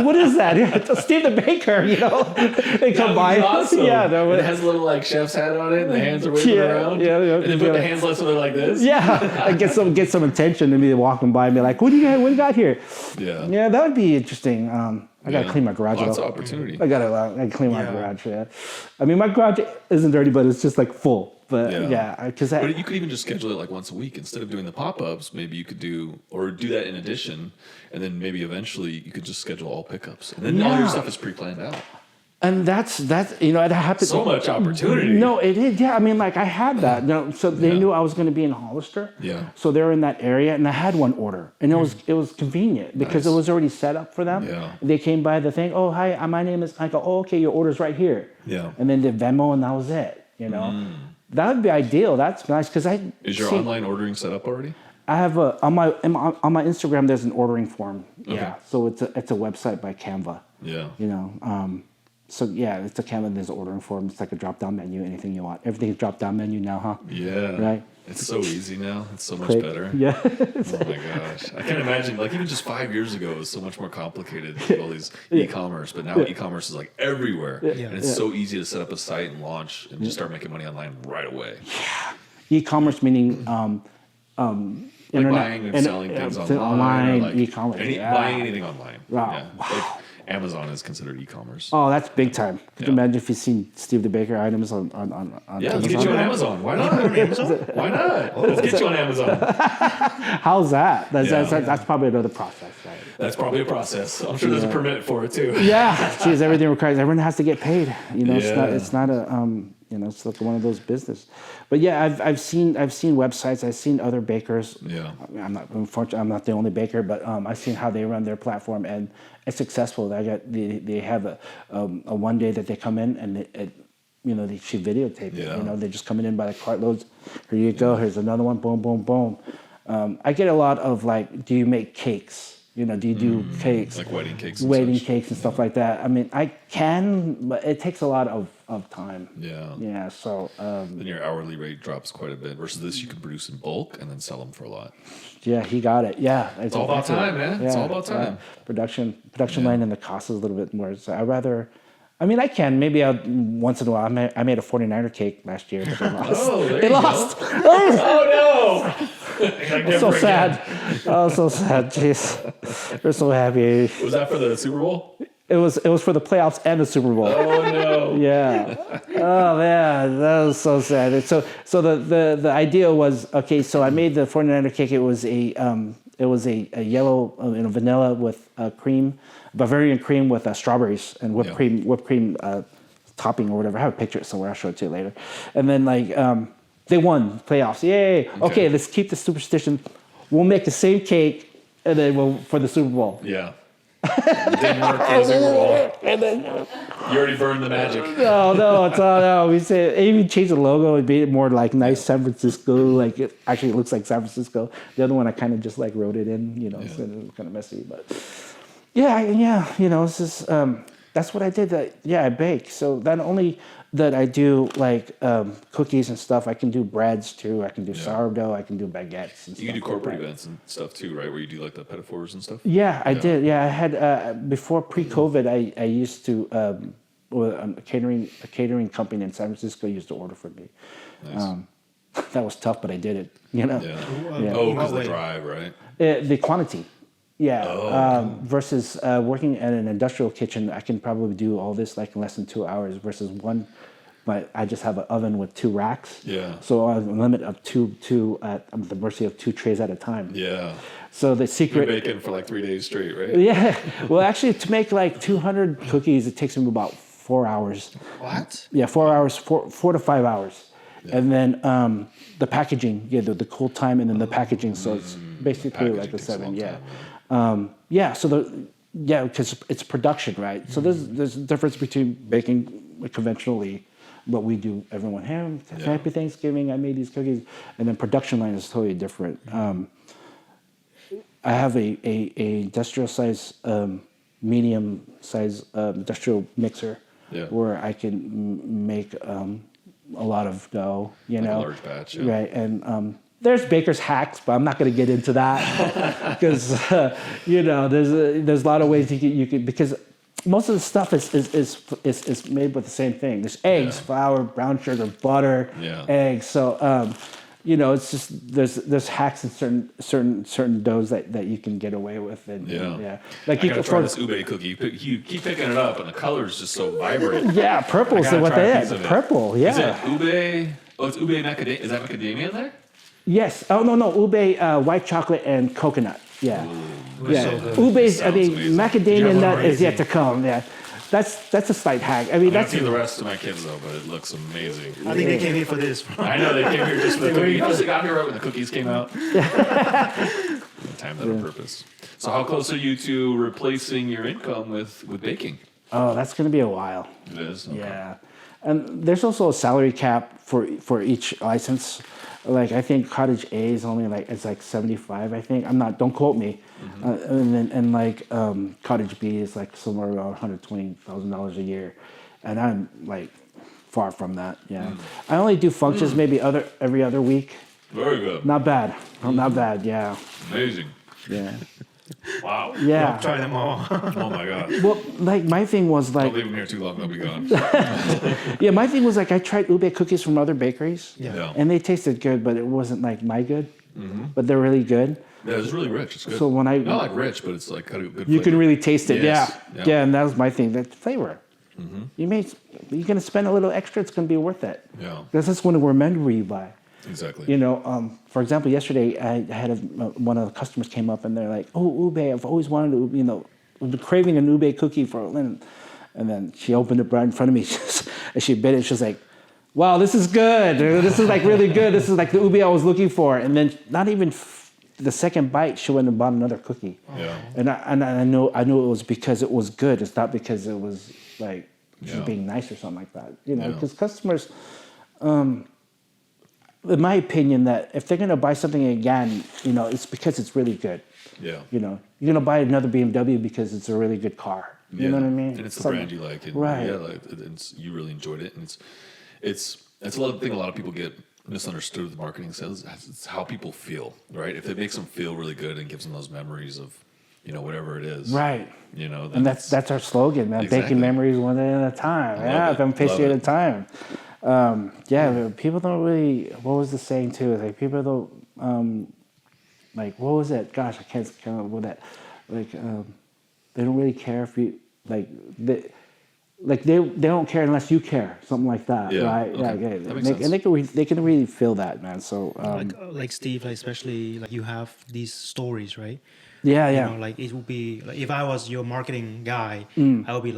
What is that? Yeah, Steve the Baker. They come by. Awesome. Yeah, it has a little like chef's hat on it, and the hands are waving around. Yeah. And then put the hands like something like this. Yeah, and get some attention and me walking by and be like, what do you got here? Yeah. Yeah, that would be interesting. I gotta clean my garage. Lots though. of opportunity. I gotta clean my garage. Yeah, I mean my garage isn't dirty, but it's just like full. But But you could even just schedule it like once a week instead of doing the pop-ups. Maybe you could do that in addition, and then maybe eventually you could just schedule all pickups, and then all your stuff is pre-planned out. And that's it happened. So much opportunity. No, it is. Yeah, I mean, like I had that. So they Yeah. knew I was going to be in Hollister. Yeah. So they were in that area, and I had one order, and it was convenient because Nice. it was already set up for them. Yeah. They came by the thing. Oh, hi, my name is. I go, oh, okay, your order's right here. Yeah. And then the Venmo, and that was it. That would be ideal. That's nice because Is your online ordering set up already? I have on my Instagram. There's an ordering form. Yeah. So it's a website by Canva. Yeah. So yeah, it's a Canva. There's an ordering form. It's like a drop down menu. Anything you want. Everything's drop down menu now, huh? Yeah. Right. It's so easy now. It's so much Great. better. Yeah. Oh my gosh. I can't imagine, like even just 5 years ago, it was so much more complicated with all these e-commerce, but now e-commerce is like everywhere. And it's so easy to set up a site and launch and just start making money online right away. E-commerce meaning Like buying and selling things online. Or like e-commerce. Buying anything online. Wow. Yeah. Like Amazon is considered e-commerce. Oh, that's big time. Could you imagine if you've seen Steve the Baker items on Yeah, let's Amazon? get you on Amazon. Why not? Why not? Let's get you on Amazon. How's that? Yeah. That's probably another process, right? That's probably a process. I'm sure there's a permit for it too. Yeah, geez, everything requires. Everyone has to get paid. Yeah. It's not a it's like one of those business. But yeah, I've seen websites. I've seen other bakers. Yeah. Unfortunately, I'm not the only baker, but I've seen how they run their platform, and it's successful. They have a one day that they come in and they should videotape it. Yeah. They're just coming in by the cartloads. Here you go. Here's another one. Boom, boom, boom. I get a lot of like, do you make cakes? Do you do cakes? Like wedding cakes and such. Cakes and stuff like that. I mean, I can, but it takes a lot of time. Yeah. Yeah, so Then your hourly rate drops quite a bit. Versus this, you can produce in bulk and then sell them for a lot. yeah, he got it. Yeah, It's all about time, man. It's all about time. Production line and the cost is a little bit more. So I can. Maybe once in a while. I made a 49er cake last year, but they lost. Oh, there They you lost. go. Oh no! So sad. Oh, so sad. Jeez, we're so happy. Was that for the Super Bowl? It was for the playoffs and the Super Bowl. Oh no! Yeah. Oh man, that was so sad. So the idea was, okay. So I made the 49er cake. It was a yellow vanilla with cream, Bavarian cream with strawberries and whipped cream topping or whatever. I have a picture somewhere. I'll show it to you later. And then they won playoffs. Yay! Okay, let's keep the superstition. We'll make the same cake and then for the Super Bowl. Yeah. Didn't work for the Super Bowl. You already burned the magic. No. We said even changed the logo and made it more like nice San Francisco. Like it actually looks like San Francisco. The other one I kind of just like wrote it in. So it was kind of messy, but yeah. It's just that's what I did. I bake. So not only that I do like cookies and stuff, I can do breads too. I can do sourdough. I can do baguettes. And You can do stuff corporate like that. events and stuff too, right? Where you do like the petit fours and stuff. Yeah, I did. Yeah, I had before pre-COVID. I used to a catering company in San Francisco used to order for me. Nice. That was tough, but I did it. Yeah. Yeah. Oh, because the drive, right? The quantity. Yeah. Versus working at an industrial kitchen, I can probably do all this like in less than 2 hours. Versus one, but I just have an oven with 2 racks. Yeah. So I have a limit of two at I'm at the mercy of 2 trays at a time. Yeah. So the You're secret. baking for like 3 days straight, right? Yeah. Well, actually, to make like 200 cookies, it takes me about 4 hours. What? Yeah, 4 hours, 4 to 5 hours. Yeah. And then the packaging, the cool time, and then the packaging. So it's basically like a 7. Yeah. So because it's production, right? So there's a difference between baking conventionally, what we do, everyone, happy Thanksgiving, I made these cookies, and then production line is totally different. I have a industrial size, medium size industrial mixer where I can make a lot of dough, like a large batch, right? And there's baker's hacks, but I'm not going to get into that because there's a lot of ways you can because most of the stuff is made with the same thing. There's eggs, flour, brown sugar, butter, eggs. So it's just there's hacks in certain doughs that you can get away with. And like you can try this ube cookie. You keep picking it up, and the color is just so vibrant. Yeah, purple is what they are. Purple, yeah. Is it ube? Oh, it's ube macadamia. Is that macadamia in there? Yes. Oh no, ube, white chocolate and coconut. Yeah. Ooh, Ube's. I mean, macadamia nut is yet to come. Yeah. that's a slight hack. I mean, I that's don't see the rest of my kids though, but it looks amazing. I think they came here for this. I know they came here just for the cookies. You they got here right when the cookies came out. Timed that on purpose. So how close are you to replacing your income with baking? Oh, that's going to be a while. It is? Okay. Yeah, and there's also a salary cap for each license. Like I think Cottage A is only it's like 75. I think don't quote me. And like Cottage B is like somewhere around $120,000 a year, and I'm like far from that. Yeah, I only do functions maybe every other week. Very good. Not bad. Not bad. Yeah. Amazing. Yeah. Wow. Yeah. Try them all. Oh my god. Well, like my thing was like Don't leave them here too long, they'll be gone. yeah, my thing was like I tried ube cookies from other bakeries, Yeah. and they tasted good, but it wasn't like my good. But they're really good. Yeah, it's really rich. It's good. So when I not like rich, but it's like got a good you can flavor. really taste it. Yes. Yeah. Yeah, and that was my thing. That flavor. You're gonna spend a little extra. It's gonna be worth it. Yeah. Because that's when we're meant where you buy. Exactly. You know, for example, yesterday I had one of the customers came up and they're like, "Oh, ube! I've always wanted to, I've been craving an ube cookie for." And then she opened it right in front of me, and she bit it. She was like, "Wow, this is good! This is like really good. This is like the ube I was looking for." And then not even the second bite, she went and bought another cookie. Yeah. And I know it was because it was good. It's not because it was like just being nice or something like that. Because customers. In my opinion, that if they're going to buy something again, it's because it's really good. Yeah. You're going to buy another BMW because it's a really good car. You know what I mean? And it's the brand you like. And right. Yeah, you really enjoyed it. And it's a lot of thing a lot of people get misunderstood with marketing sales. It's how people feel, right? If it makes them feel really good and gives them those memories of, whatever it is. Right. And that's our slogan, man. Exactly. Baking memories one day at a time. Love it. One pastry Love at a time. But people don't really. What was the saying too? Like people don't. Like what was it? Gosh, I can't come up with that. Like they don't really care if you they don't care unless you care. Something like that, Yeah, right? okay. Yeah, That makes sense. and they can really feel that, man. So like Steve, especially you have these stories, right? yeah. It would be if I was your marketing guy, I would be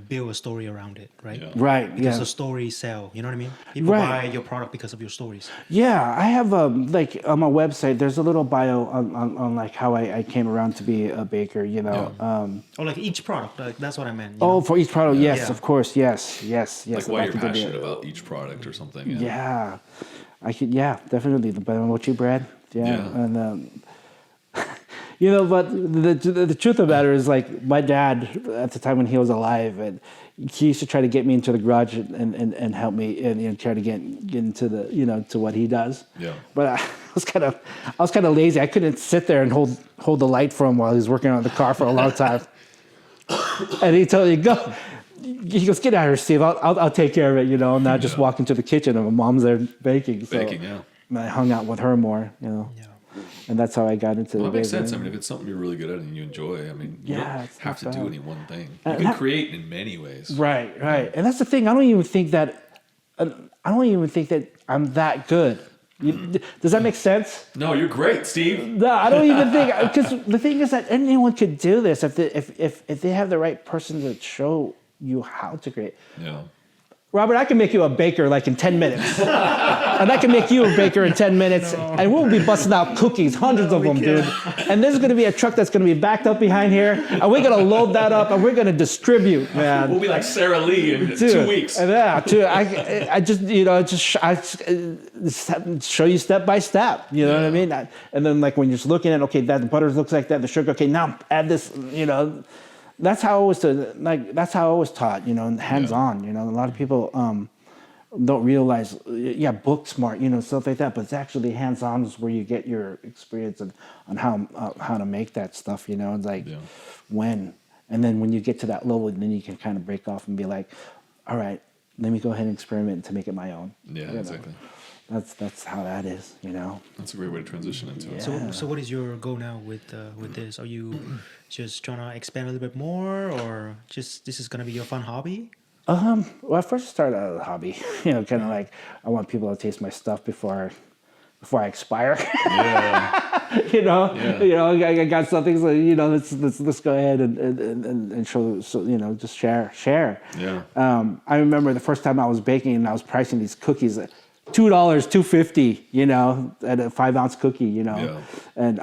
build a story around it, right? Yeah. Right. Because Yeah. the stories sell. You know what I mean? People Right. buy your product because of your stories. Yeah, I have like on my website. There's a little bio on like how I came around to be a baker. Or like each product. That's what I meant. For each product, yes, Yeah. of course, yes. Like why you're That could be passionate about each product or something. Yeah, I could. Yeah, definitely the mochi bread. Yeah. And but the truth of the matter is, like, my dad at the time when he was alive, and he used to try to get me into the garage and help me and try to get into the to what he does. Yeah. But I was kind of lazy. I couldn't sit there and hold the light for him while he was working on the car for a long time. And he told me, "Go." He goes, "Get out of here, Steve. I'll take care of it." And I just walk into the kitchen and my mom's there baking. So Baking, yeah. and I hung out with her more. Yeah. And that's how I got into Well, the that makes baking. sense. I mean, if it's something you're really good at and you enjoy, I mean, you Yeah, don't it's have to not do bad. any one thing. You can create in many ways. Right. And that's the thing. I don't even think that I'm that good. Does that make sense? No, you're great, Steve. No, I don't even think, because the thing is that anyone could do this if they have the right person to show you how to create. Yeah. Robert, I can make you a baker like in 10 minutes. And I can make you a baker in 10 minutes. And we'll be busting out cookies, hundreds of them, dude. And there's going to be a truck that's going to be backed up behind here. And we're going to load that up and we're going to distribute, man. We'll be like Sarah Lee in 2 weeks. Yeah, I just show you step by step. You know what I mean? And then like when you're just looking at, okay, that the butter looks like that, the sugar, okay, now add this, That's how I was that's how I was taught, hands-on. A lot of people don't realize, book smart, stuff like that, but it's actually hands-on is where you get your experience on how to make that stuff, It's like when, and then when you get to that level, then you can kind of break off and be like, all right, let me go ahead and experiment to make it my own. Yeah, exactly. That's how that is, That's a great way to transition into it. So what is your goal now with this? Are you just trying to expand a little bit more, or just this is gonna be your fun hobby? Well, I first started out as a hobby, kind of like I want people to taste my stuff before I expire. Yeah. you know, Yeah. you know, I got something. So you know, let's go ahead and show. So you know, just share. Yeah. I remember the first time I was baking and I was pricing these cookies at $2.50, you know, at a 5-ounce cookie, you know, Yeah. and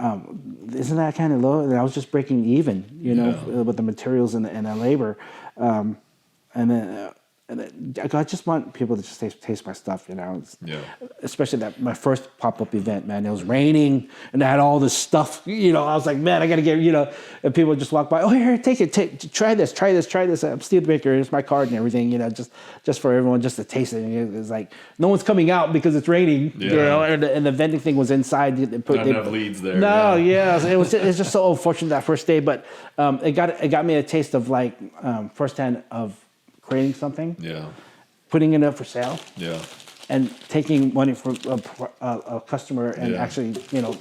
isn't that kind of low? And I was just breaking even, you know, with the materials and the labor, and then I just want people to just taste my stuff, you know. Yeah. Especially that my first pop-up event, man. It was raining and I had all this stuff, you know. I was like, man, I gotta get, you know. And people would just walk by. Oh, here, take it, try this. I'm Steve the Baker. Here's my card and everything, you know, just for everyone just to taste it. And it was like no one's coming out because it's raining, you know. And the vending thing was inside. Not enough leads there. No, it was just so unfortunate that first day, but it got me a taste of like firsthand of creating something, putting it up for sale, and taking money from a customer and actually, you know.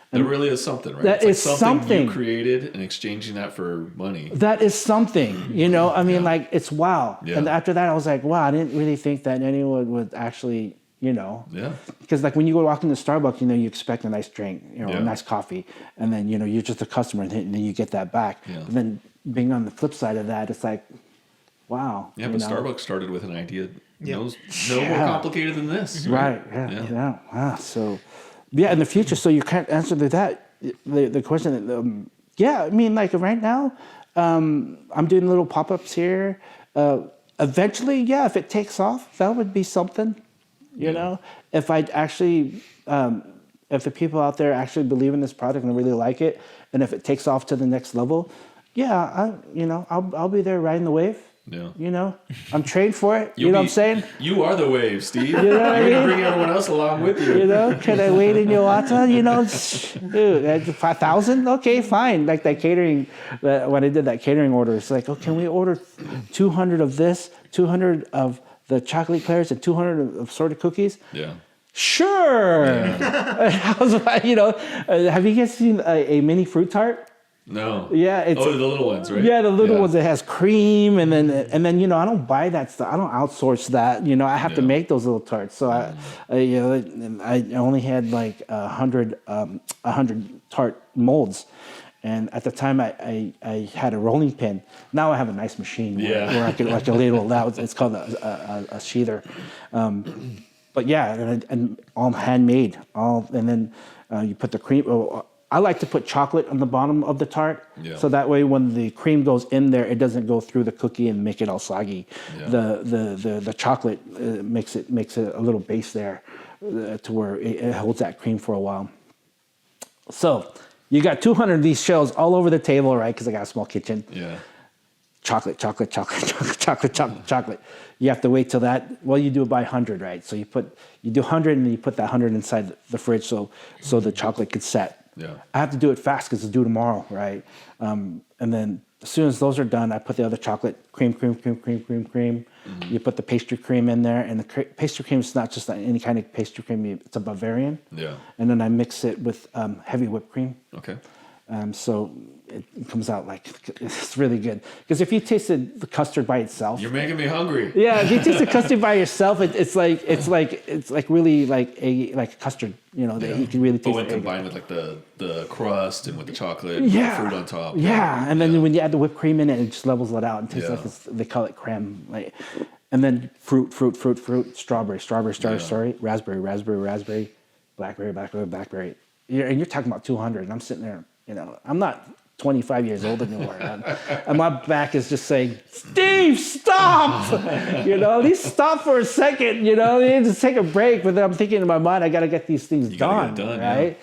That really is something, right? That it's is something you created and exchanging that for money. That is something, you know. I mean, like, it's wow. Yeah. And after that, I was like, wow, I didn't really think that anyone would actually, you know. Yeah. Because like when you go walk into Starbucks, you know, you expect a nice drink, you know, a nice coffee, and then, you know, you're just a customer, and then you get that back. Yeah. But then being on the flip side of that, it's like, wow. Yeah, but know? Starbucks started with an idea no Yeah. more complicated than this. Right. Yeah. Wow. So, yeah, in the future, so you can't answer to that. The question, yeah, I mean, like right now, I'm doing little pop-ups here. Eventually, yeah, if it takes off, that would be something, you know? If I actually, if the people out there actually believe in this product and really like it, and if it takes off to the next level, yeah, I'll be there riding the wave. Yeah. You know, I'm trained for it. You know what I'm saying? You are the wave, Steve. You know what I You're mean? going to bring everyone else along with you. You know, can I wait in Yawata? You know, dude, 5,000? Okay, fine. Like that catering, when I did that catering order, it's like, oh, can we order 200 of this, 200 of the chocolate eclairs, and 200 of assorted cookies? Yeah. Sure. I was like, you know, have you guys seen a mini fruit tart? No. Yeah, it's the little ones, right? Yeah, the little ones that has cream, and then you know, I don't buy that stuff. I don't outsource that. You know, I have to make those little tarts. So I only had like 100 tart molds, and at the time I had a rolling pin. Now I have a nice machine where I can ladle that. It's called a sheather. But yeah, and all handmade. And then you put the cream. I like to put chocolate on the bottom of the tart, so that way when the cream goes in there, it doesn't go through the cookie and make it all soggy. Yeah. The chocolate makes it a little base there, to where it holds that cream for a while. So you got 200 of these shells all over the table, right? Because I got a small kitchen. Yeah. Chocolate. You have to wait till that. Well, you do it by 100, right? So you do 100 and then you put that 100 inside the fridge so the chocolate could set. Yeah. I have to do it fast because it's due tomorrow, right? And then as soon as those are done, I put the other chocolate cream. You put the pastry cream in there, and the pastry cream is not just any kind of pastry cream. It's a Bavarian. Yeah. And then I mix it with heavy whipped cream. Okay. So it comes out like it's really good. Because if you tasted the custard by itself, You're making me hungry. yeah, if you taste the custard by yourself, it's like really like a custard. You know, that you can really taste. But when combined with like the crust and with the chocolate, fruit on top. Yeah, and then when you add the whipped cream in it just levels it out and tastes like Yeah. they call it creme. Like, and then fruit, strawberry, raspberry, blackberry. And you're talking about 200, and I'm sitting there. You know, I'm not 25 years old anymore, and my back is just saying, "Steve, stop!" You know, at least stop for a second. You know, you just take a break. But then I'm thinking in my mind, I got to get these things done, right?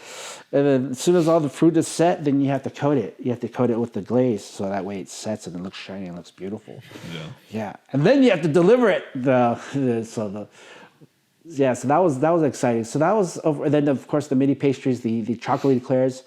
And then as soon as all the fruit is set, then you have to coat it. You have to coat it with the glaze, so that way it sets and it looks shiny and looks beautiful. Yeah, and then you have to deliver it. So that was exciting. So that was over. And then of course the mini pastries, the chocolate eclairs.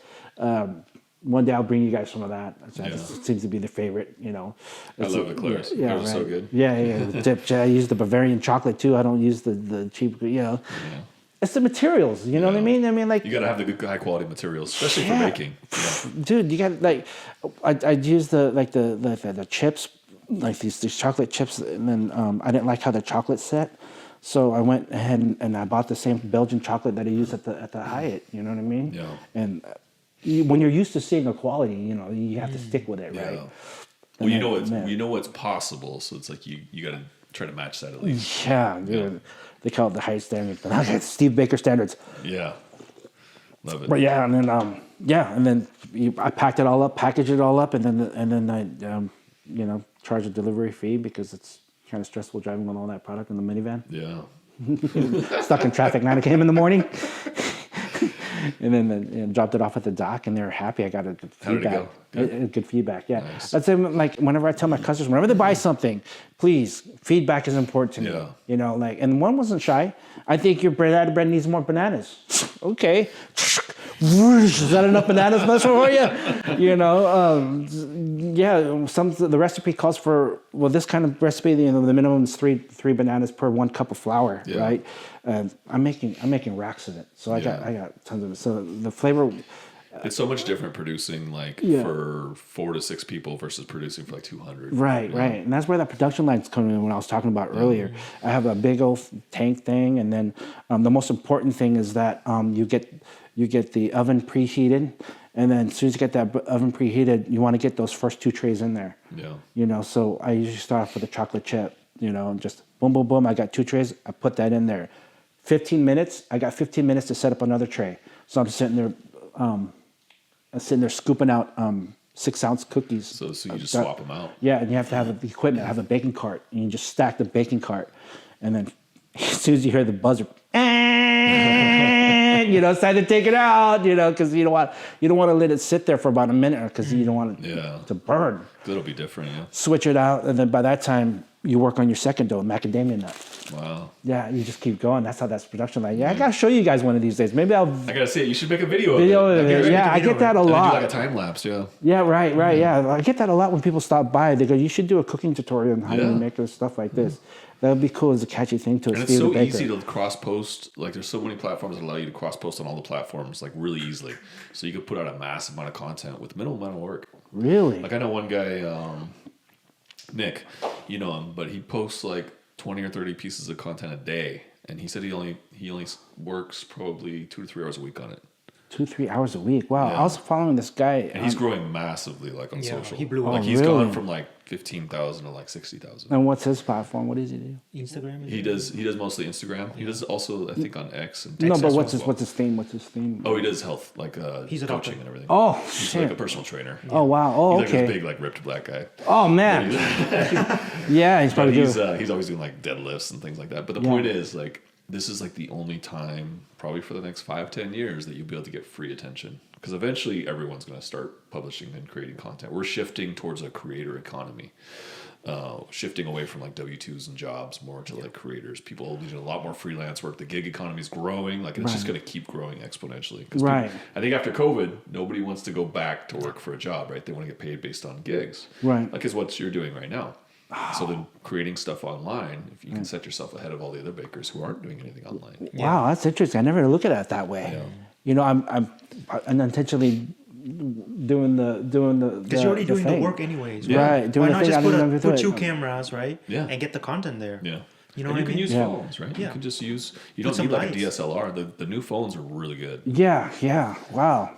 One day I'll bring you guys some of that. It seems to be the favorite, you know. I love eclairs. Eclairs are so good. I use the Bavarian chocolate too. I don't use the cheap, you know. Yeah. It's the materials, you know what I mean? I mean, like, you got to have the good, high quality materials, especially for baking. Yeah. Dude, you got like, I'd use the chips, like these chocolate chips, and then I didn't like how the chocolate set. So I went ahead and I bought the same Belgian chocolate that I use at the Hyatt. You know what I mean? Yeah. And when you're used to seeing a quality, you have to stick with it, right? Yeah. Well, then, you know what's possible, so it's like you got to try to match that at least. Yeah, dude. They call it the high standard, but I got Steve Baker standards. Yeah. Love it. But yeah, and then I packed it all up, packaged it all up, and then I charge a delivery fee because it's kind of stressful driving with all that product in the minivan. Yeah. Stuck in traffic 9 a.m. in the morning. And then dropped it off at the dock, and they were happy. I got a good How did it feedback. go? Good feedback, yeah. Nice. That's like whenever I tell my customers, whenever they buy something, please, feedback is important to me. Yeah. And one wasn't shy. I think your bread needs more bananas. Okay. Is that enough bananas for you? The recipe calls for, this kind of recipe, the minimum is three bananas per 1 cup of flour, Yeah. right? I'm making racks of it, so I got tons of it. So the flavor, It's so much different producing for 4 to 6 people versus producing for like 200. right, and that's where that production line's coming in. When I was talking about earlier, I have a big old tank thing, and then the most important thing is that you get the oven preheated, and then as soon as you get that oven preheated, you want to get those first 2 trays in there. Yeah. So I usually start off with a chocolate chip. Just boom, boom, boom. I got 2 trays. I put that in there. 15 minutes. I got 15 minutes to set up another tray. So I'm sitting there scooping out 6-ounce cookies. So you just swap them out. Yeah, and you have to have the equipment, have a baking cart, and you just stack the baking cart, and then as soon as you hear the buzzer, it's time to take it out, because you don't want to let it sit there for about a minute, because you don't want it to burn. That'll be different, yeah. Switch it out, and then by that time you work on your second dough, macadamia nut. Wow. Yeah, you just keep going. That's how that's production like. Yeah, I gotta show you guys one of these days. Maybe I gotta say it. You should make a video of it. Yeah, I get that a lot. Do like a time lapse, yeah. Yeah, right. Yeah, I get that a lot when people stop by. They go, "You should do a cooking tutorial on how you make this stuff like this." That would be cool as a catchy thing to. And it's so easy to cross post. Like, there's so many platforms that allow you to cross post on all the platforms, like really easily. So you could put out a massive amount of content with minimal amount of work. Really? Like I know one guy, Nick, you know him, but he posts like 20 or 30 pieces of content a day, and he said he only works probably 2 to 3 hours a week on it. 2-3 hours a week. Wow. Yeah. I was following this guy. And he's growing massively, like on social. He blew up. Like he's really? gone from like 15,000 to like 60,000. And what's his platform? What does he do? Instagram. He does mostly Instagram. He does also, I think, on X and No, TikTok but as well. what's his theme? What's his theme? Oh, he does health, like He's a coaching doctor. and everything. Oh, He's shit. like a personal trainer. Oh, wow. Oh, He's okay. like this big, like ripped black guy. Oh, man. Yeah, he's But probably he's good. he's always doing like deadlifts and things like that. But the point is, like, this is like the only time, probably for the next 5-10 years, that you'll be able to get free attention. Because eventually everyone's going to start publishing and creating content. We're shifting towards a creator economy. Shifting away from like W-2s and jobs more to like creators. People are doing a lot more freelance work. The gig economy is growing. Like, it's just going to keep growing exponentially. 'Cause Right. I think after COVID, nobody wants to go back to work for a job, right? They want to get paid based on gigs. Right. Like, is what you're doing right now. So then creating stuff online, if you can set yourself ahead of all the other bakers who aren't doing anything online. Wow, that's interesting. I never look at it that way. Yeah. I'm unintentionally doing the Because you're already doing thing. the work anyways. Yeah. Right. Doing Why the not thing just I didn't put do 2 it. cameras, right? Yeah. And get the content there. Yeah. You know And what you I can mean? use Yeah. phones, right? You Yeah. can just use, you Put don't some need like a lights. DSLR. The new phones are really good. Yeah. Wow.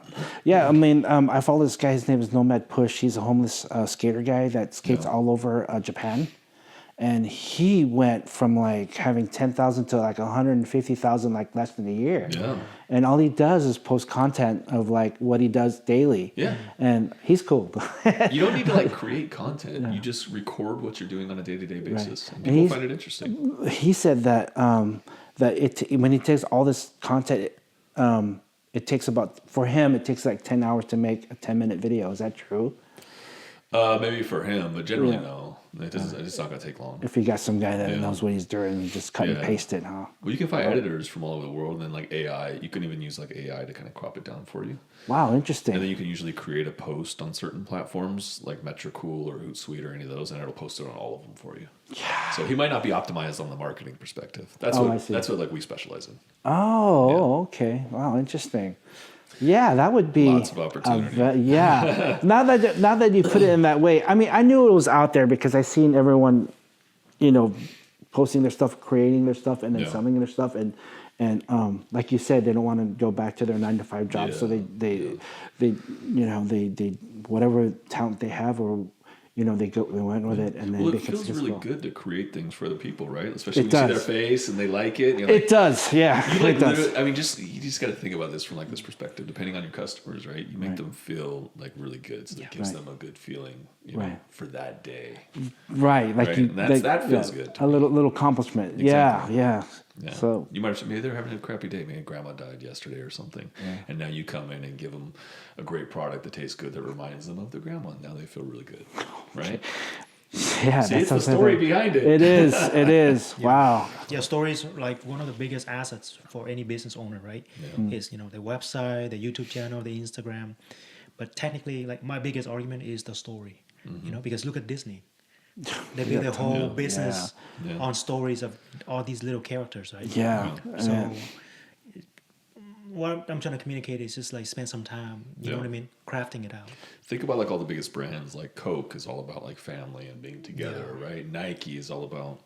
Yeah, I mean, I follow this guy. His name is Nomad Push. He's a homeless skater guy that skates all over Japan. And he went from like having 10,000 to like 150,000 like less than a year. Yeah. And all he does is post content of like what he does daily. Yeah. And he's cool. You don't need to like create content. You just record what you're doing on a day-to-day basis. And people he's- find it interesting. He said that when he takes all this content, it takes for him it takes like 10 hours to make a 10-minute video. Is that true? Maybe for him, but generally Yeah. no. It's not going to take long. If you got some guy that Yeah. knows what he's doing and just cut and Yeah. paste it, huh? Well, you can find editors from all over the world, and then like AI. You can even use like AI to kind of crop it down for you. Wow, interesting. And then you can usually create a post on certain platforms like Metricool or Hootsuite or any of those, and it'll post it on all of them for you. Yeah. So he might not be optimized on the marketing perspective. That's I see. what like we specialize in. Oh, okay. Wow, interesting. Yeah, that would be Lots of opportunity. Yeah. now that you put it in that way, I mean, I knew it was out there because I seen everyone, posting their stuff, creating their stuff, and then Yeah. selling their stuff, and like you said, they don't want to go back to their 9-to-5 job, so they whatever talent they have, or they went with it, and then Well, they it can feels really successful. good to create things for other people, right? Especially It when you see does. their face and they like it. And you're like, It does, yeah, you like it does. literally- I mean, you just got to think about this from like this perspective. Depending on your customers, right? You make them feel like really good, so that gives Right. them a good feeling, you know, Right. for that day. Right, like Right, you, and that feels good to A me. little accomplishment. Exactly. Yeah. Yeah. So you might have said, maybe they're having a crappy day. Maybe grandma died yesterday or something. And now you come in and give them a great product that tastes good that reminds them of their grandma. And now they feel really good. Right? yeah, See, that's it's the something story that- behind it. It is. It is. Wow. Yeah, stories are like one of the biggest assets for any business owner, right? Is their website, their YouTube channel, their Instagram. But technically, like my biggest argument is the story. Because look at Disney. They build their whole business Yeah. on stories of all these little characters, right? Yeah. So yeah. what I'm trying to communicate is just like spend some time, you know Yeah. what I mean, crafting it out. Think about like all the biggest brands. Like Coke is all about like family and being together, right? Nike is all about,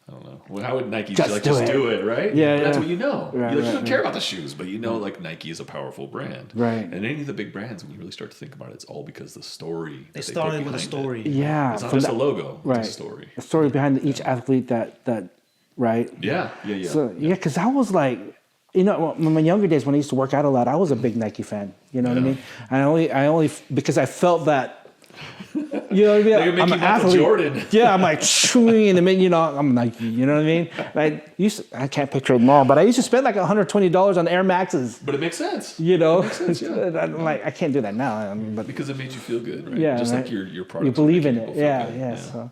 I don't know. Well, how would Nike Just like do just it. do it, right? Yeah, But that's yeah. what you know. Right, you right, don't right. care about the shoes, but you know like Nike is a powerful brand. Right. And any of the big brands, when you really start to think about it, it's all because the story. They that put started with a behind it. story. Yeah. It's not from just the- a logo. Right. It's a story. The story behind each athlete that right. Yeah. So yeah, because I was like, in my younger days when I used to work out a lot, I was a big Nike fan. You know what I mean? I only because I felt that. You know what I mean? They would make I'm you an Michael athlete. Jordan. Yeah, I'm like chewing in the minute. I'm Nike. You know what I mean? I can't picture it now, but I used to spend like $120 on Air Maxes. But it makes sense. Sense, yeah. I'm like, I can't do that now. I mean, but Because it made you feel good, right? yeah, Just right? like your product. You believe in it. Yeah. So.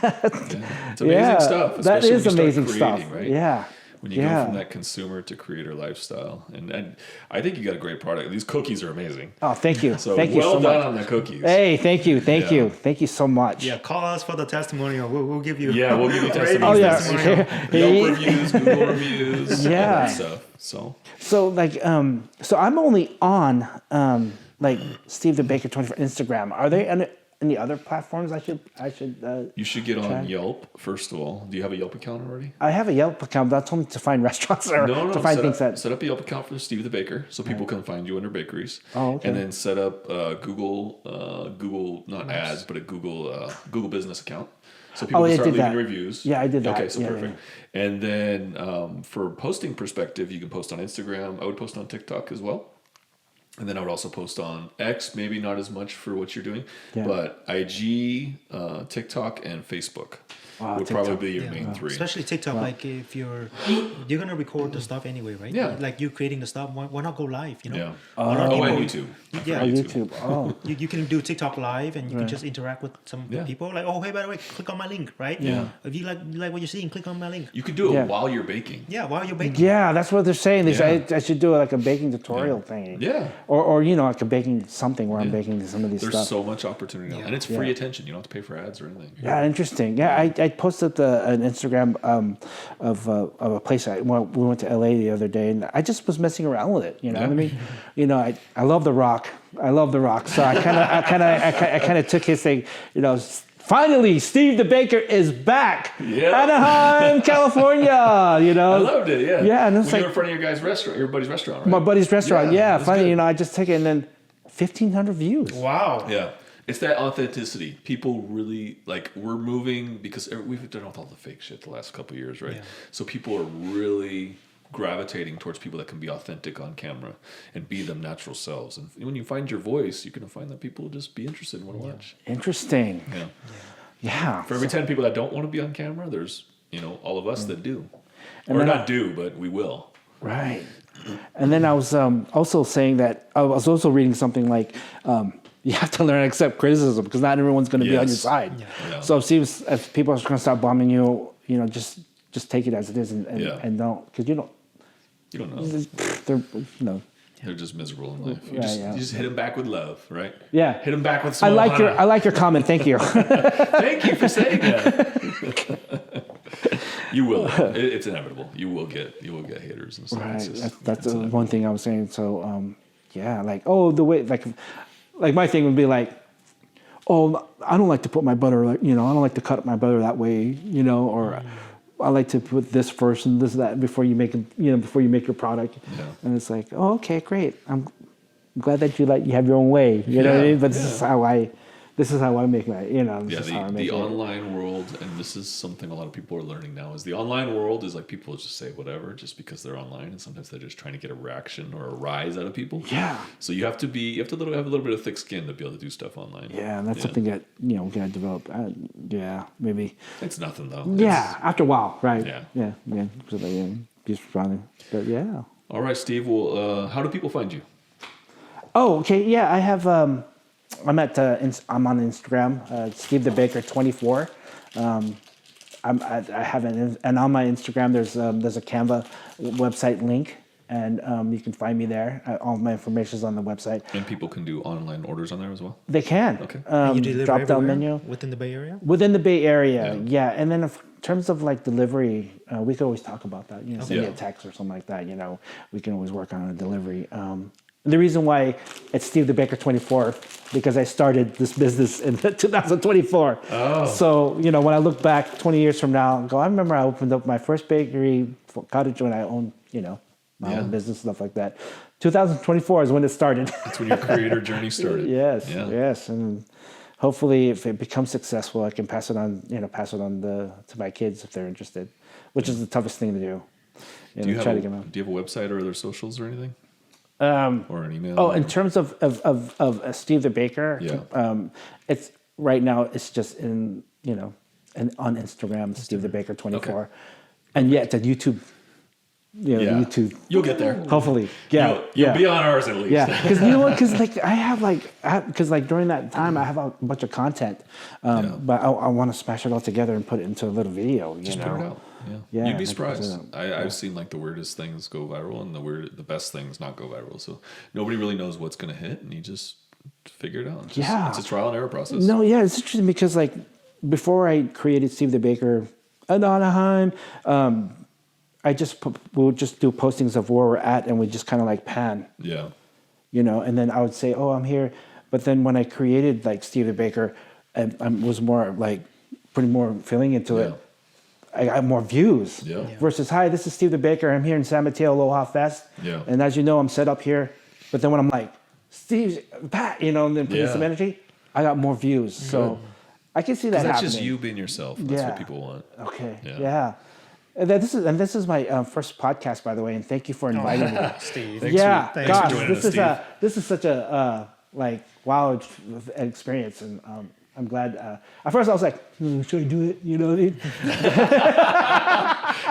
It's amazing stuff. That especially is when you start amazing creating, stuff. right? Yeah. When you go from that consumer to creator lifestyle. And I think you got a great product. These cookies are amazing. Oh, thank you. So thank you well so done much. on the cookies. Hey, thank you. Thank Yeah. you. Thank you so much. Yeah, call us for the testimonial. We'll give you. Yeah, we'll give you rating Oh, yeah. testimonial. Yelp reviews, Google reviews, all Yeah. that stuff. So So like, so I'm only on like Steve the Baker 24 Instagram. Are there any other platforms I should? you should get on Try. Yelp, first of all. Do you have a Yelp account already? I have a Yelp account, but that's only to find restaurants or No, to find set things up, that. set up a Yelp account for Steve the Baker so people can find you under bakeries. Oh, okay. And then set up Google, not ads, but a Google business account. So people Oh, can I start did leaving that. reviews. Yeah, I did that. Okay, so Yeah, perfect. And then for posting perspective, you can post on Instagram. I would post on TikTok as well. And then I would also post on X, maybe not as much for what you're doing, Yeah. but IG, TikTok, and Facebook Wow, would TikTok. probably be your Yeah. main three. Especially TikTok, like if you're gonna record the stuff anyway, right? Yeah. Like you creating the stuff, why not go live? You know. Yeah. A lot of Oh, and people- YouTube. Yeah. Oh, YouTube. Oh, You can do TikTok live and you can just interact with some Yeah. people. Like, oh, hey, by the way, click on my link, right? Yeah. If you like what you're seeing, click on my link. You could do it Yeah. while you're baking. Yeah, while you're baking. yeah, that's what they're saying. They say Yeah. I should do like a baking tutorial thing. Yeah. Or like a baking something where I'm baking some of these There's stuff. so much opportunity now. Yeah. And it's free attention. You don't have to pay for ads or anything. Yeah, interesting. Yeah, I posted an Instagram of a place we went to LA the other day, and I just was messing around with it. You know what I mean? You know, I love The Rock. I love The Rock. So I kind of took his thing. You know, finally, Steve the Baker is back. Yeah. Anaheim, California. You know. I loved it, yeah. Yeah, and it's when you like- were in front of your guys' restaurant, your buddy's restaurant, right? My buddy's restaurant. Yeah, Yeah, that's funny. good. You know, I just took it, and then 1,500 views. Wow. Yeah. It's that authenticity. People really, like, we're moving because we've done with all the fake shit the last couple of years, right? Yeah. So people are really gravitating towards people that can be authentic on camera and be them natural selves. And when you find your voice, you're going to find that people will just be interested and want to watch. Interesting. Yeah. Yeah. For every 10 people that don't want to be on camera, there's, all of us that do. Or then not do, but we will. Right. And then I was also saying that I was also reading something like you have to learn to accept criticism because not everyone's going to be on your Yes. side. Yeah. So if people are going to start bombing you, just take it as it is and Yeah. don't because you don't. You don't know. They're They're just miserable in life. You, Yeah, just, yeah. you just hit them back with love, right? Yeah. Hit them back with I small like your comment. Thank you. Thank you for saying that. You will. It's inevitable. You will get haters and stuff. Right. It's just- That's it's one thing I was saying. So yeah, like the way like my thing would be like, oh, I don't like to put my butter, like, I don't like to cut my butter that way, or I like to put this first and this that before you make it, before you make your product. Yeah. And it's like, oh, okay, great. I'm glad that you have your own way. You know what I mean? But this is how I make my, this is how I make the it. online world, and this is something a lot of people are learning now, is the online world is like people just say whatever just because they're online, and sometimes they're just trying to get a reaction or a rise out of people. Yeah. So you have to have a little bit of thick skin to be able to do stuff online. Yeah, and that's something that, we gotta develop. Maybe. It's nothing though. Yeah, after a while, right? Yeah. Yeah. So, just running. But yeah. All right, Steve. Well, how do people find you? Oh, okay. Yeah, I have. I'm on Instagram. Steve the Baker 24. I have and on my Instagram there's a Canva website link, and you can find me there. All my information is on the website. And people can do online orders on there as well. They can. Okay. You deliver Drop down everywhere menu within the Bay Area? within the Bay Area. Yeah. Yeah, and then in terms of like delivery, we could always talk about that. Send me Yeah. a text or something like that. We can always work on a delivery. The reason why it's Steve the Baker 24 because I started this business in 2024. Oh. So when I look back 20 years from now, I remember I opened up my first bakery, cottage, when I owned my own business, stuff like that. 2024 is when it started. That's when your creator journey started. Yes, Yeah. yes, and hopefully, if it becomes successful, I can pass it on. To my kids if they're interested, which is the toughest thing to do. Do you have a them. website or other socials or anything? Or an email? Oh, in terms of Steve the Baker, Yeah. it's right now. It's just in on Instagram, Steve the Baker 24, Okay. and yeah, it's a YouTube. Yeah. YouTube. You'll get there. Hopefully, yeah, You'll be on ours at least. Yeah, because you know what? Because during that time I have a bunch of content, but I want to smash it all together and put it into a little video. Just put it out. Yeah. Yeah, You'd be like, surprised. I've seen like the weirdest things go viral and the best things not go viral. So nobody really knows what's going to hit, and you just figure it out. It's a trial and error process. No, yeah, it's interesting because like before I created Steve the Baker in Anaheim, I we'll just do postings of where we're at, and we just kind of like pan. Yeah. And then I would say, oh, I'm here. But then when I created like Steve the Baker, and I was more like putting more feeling into it, I got more views. Yeah. Versus, hi, this is Steve the Baker. I'm here in San Mateo Aloha Fest. Yeah. And as you know, I'm set up here. But then when I'm like, Steve, Pat, and then putting some energy, I got more views. So I can see that That's happening. just you being yourself. That's what people want. Okay. Yeah. Yeah. And this is my first podcast, by the way, and thank you for inviting me. Steve. Thanks for Gosh, joining us, this is such a wow experience, and I'm glad. At first, I was like, should I do it? You know what I mean?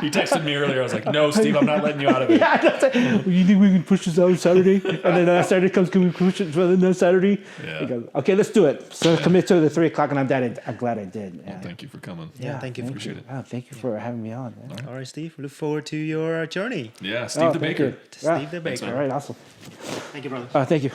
He texted me earlier. I was like, no, Steve, I'm not letting you out of it. Yeah, I was like, you think we can push this out on Saturday? And then Saturday comes, can we push it for the next Saturday? Yeah. He goes, okay, let's do it. So commit to the 3 o'clock, and I'm glad I did. Well, thank you for coming. Yeah, thank you. Appreciate it. Wow, thank you for having me on. Man. All right, Steve. Look forward to your journey. Yeah, Steve the thank Baker. you. Steve the Thanks, Baker. All right, awesome. Thank you, brother. Thank you.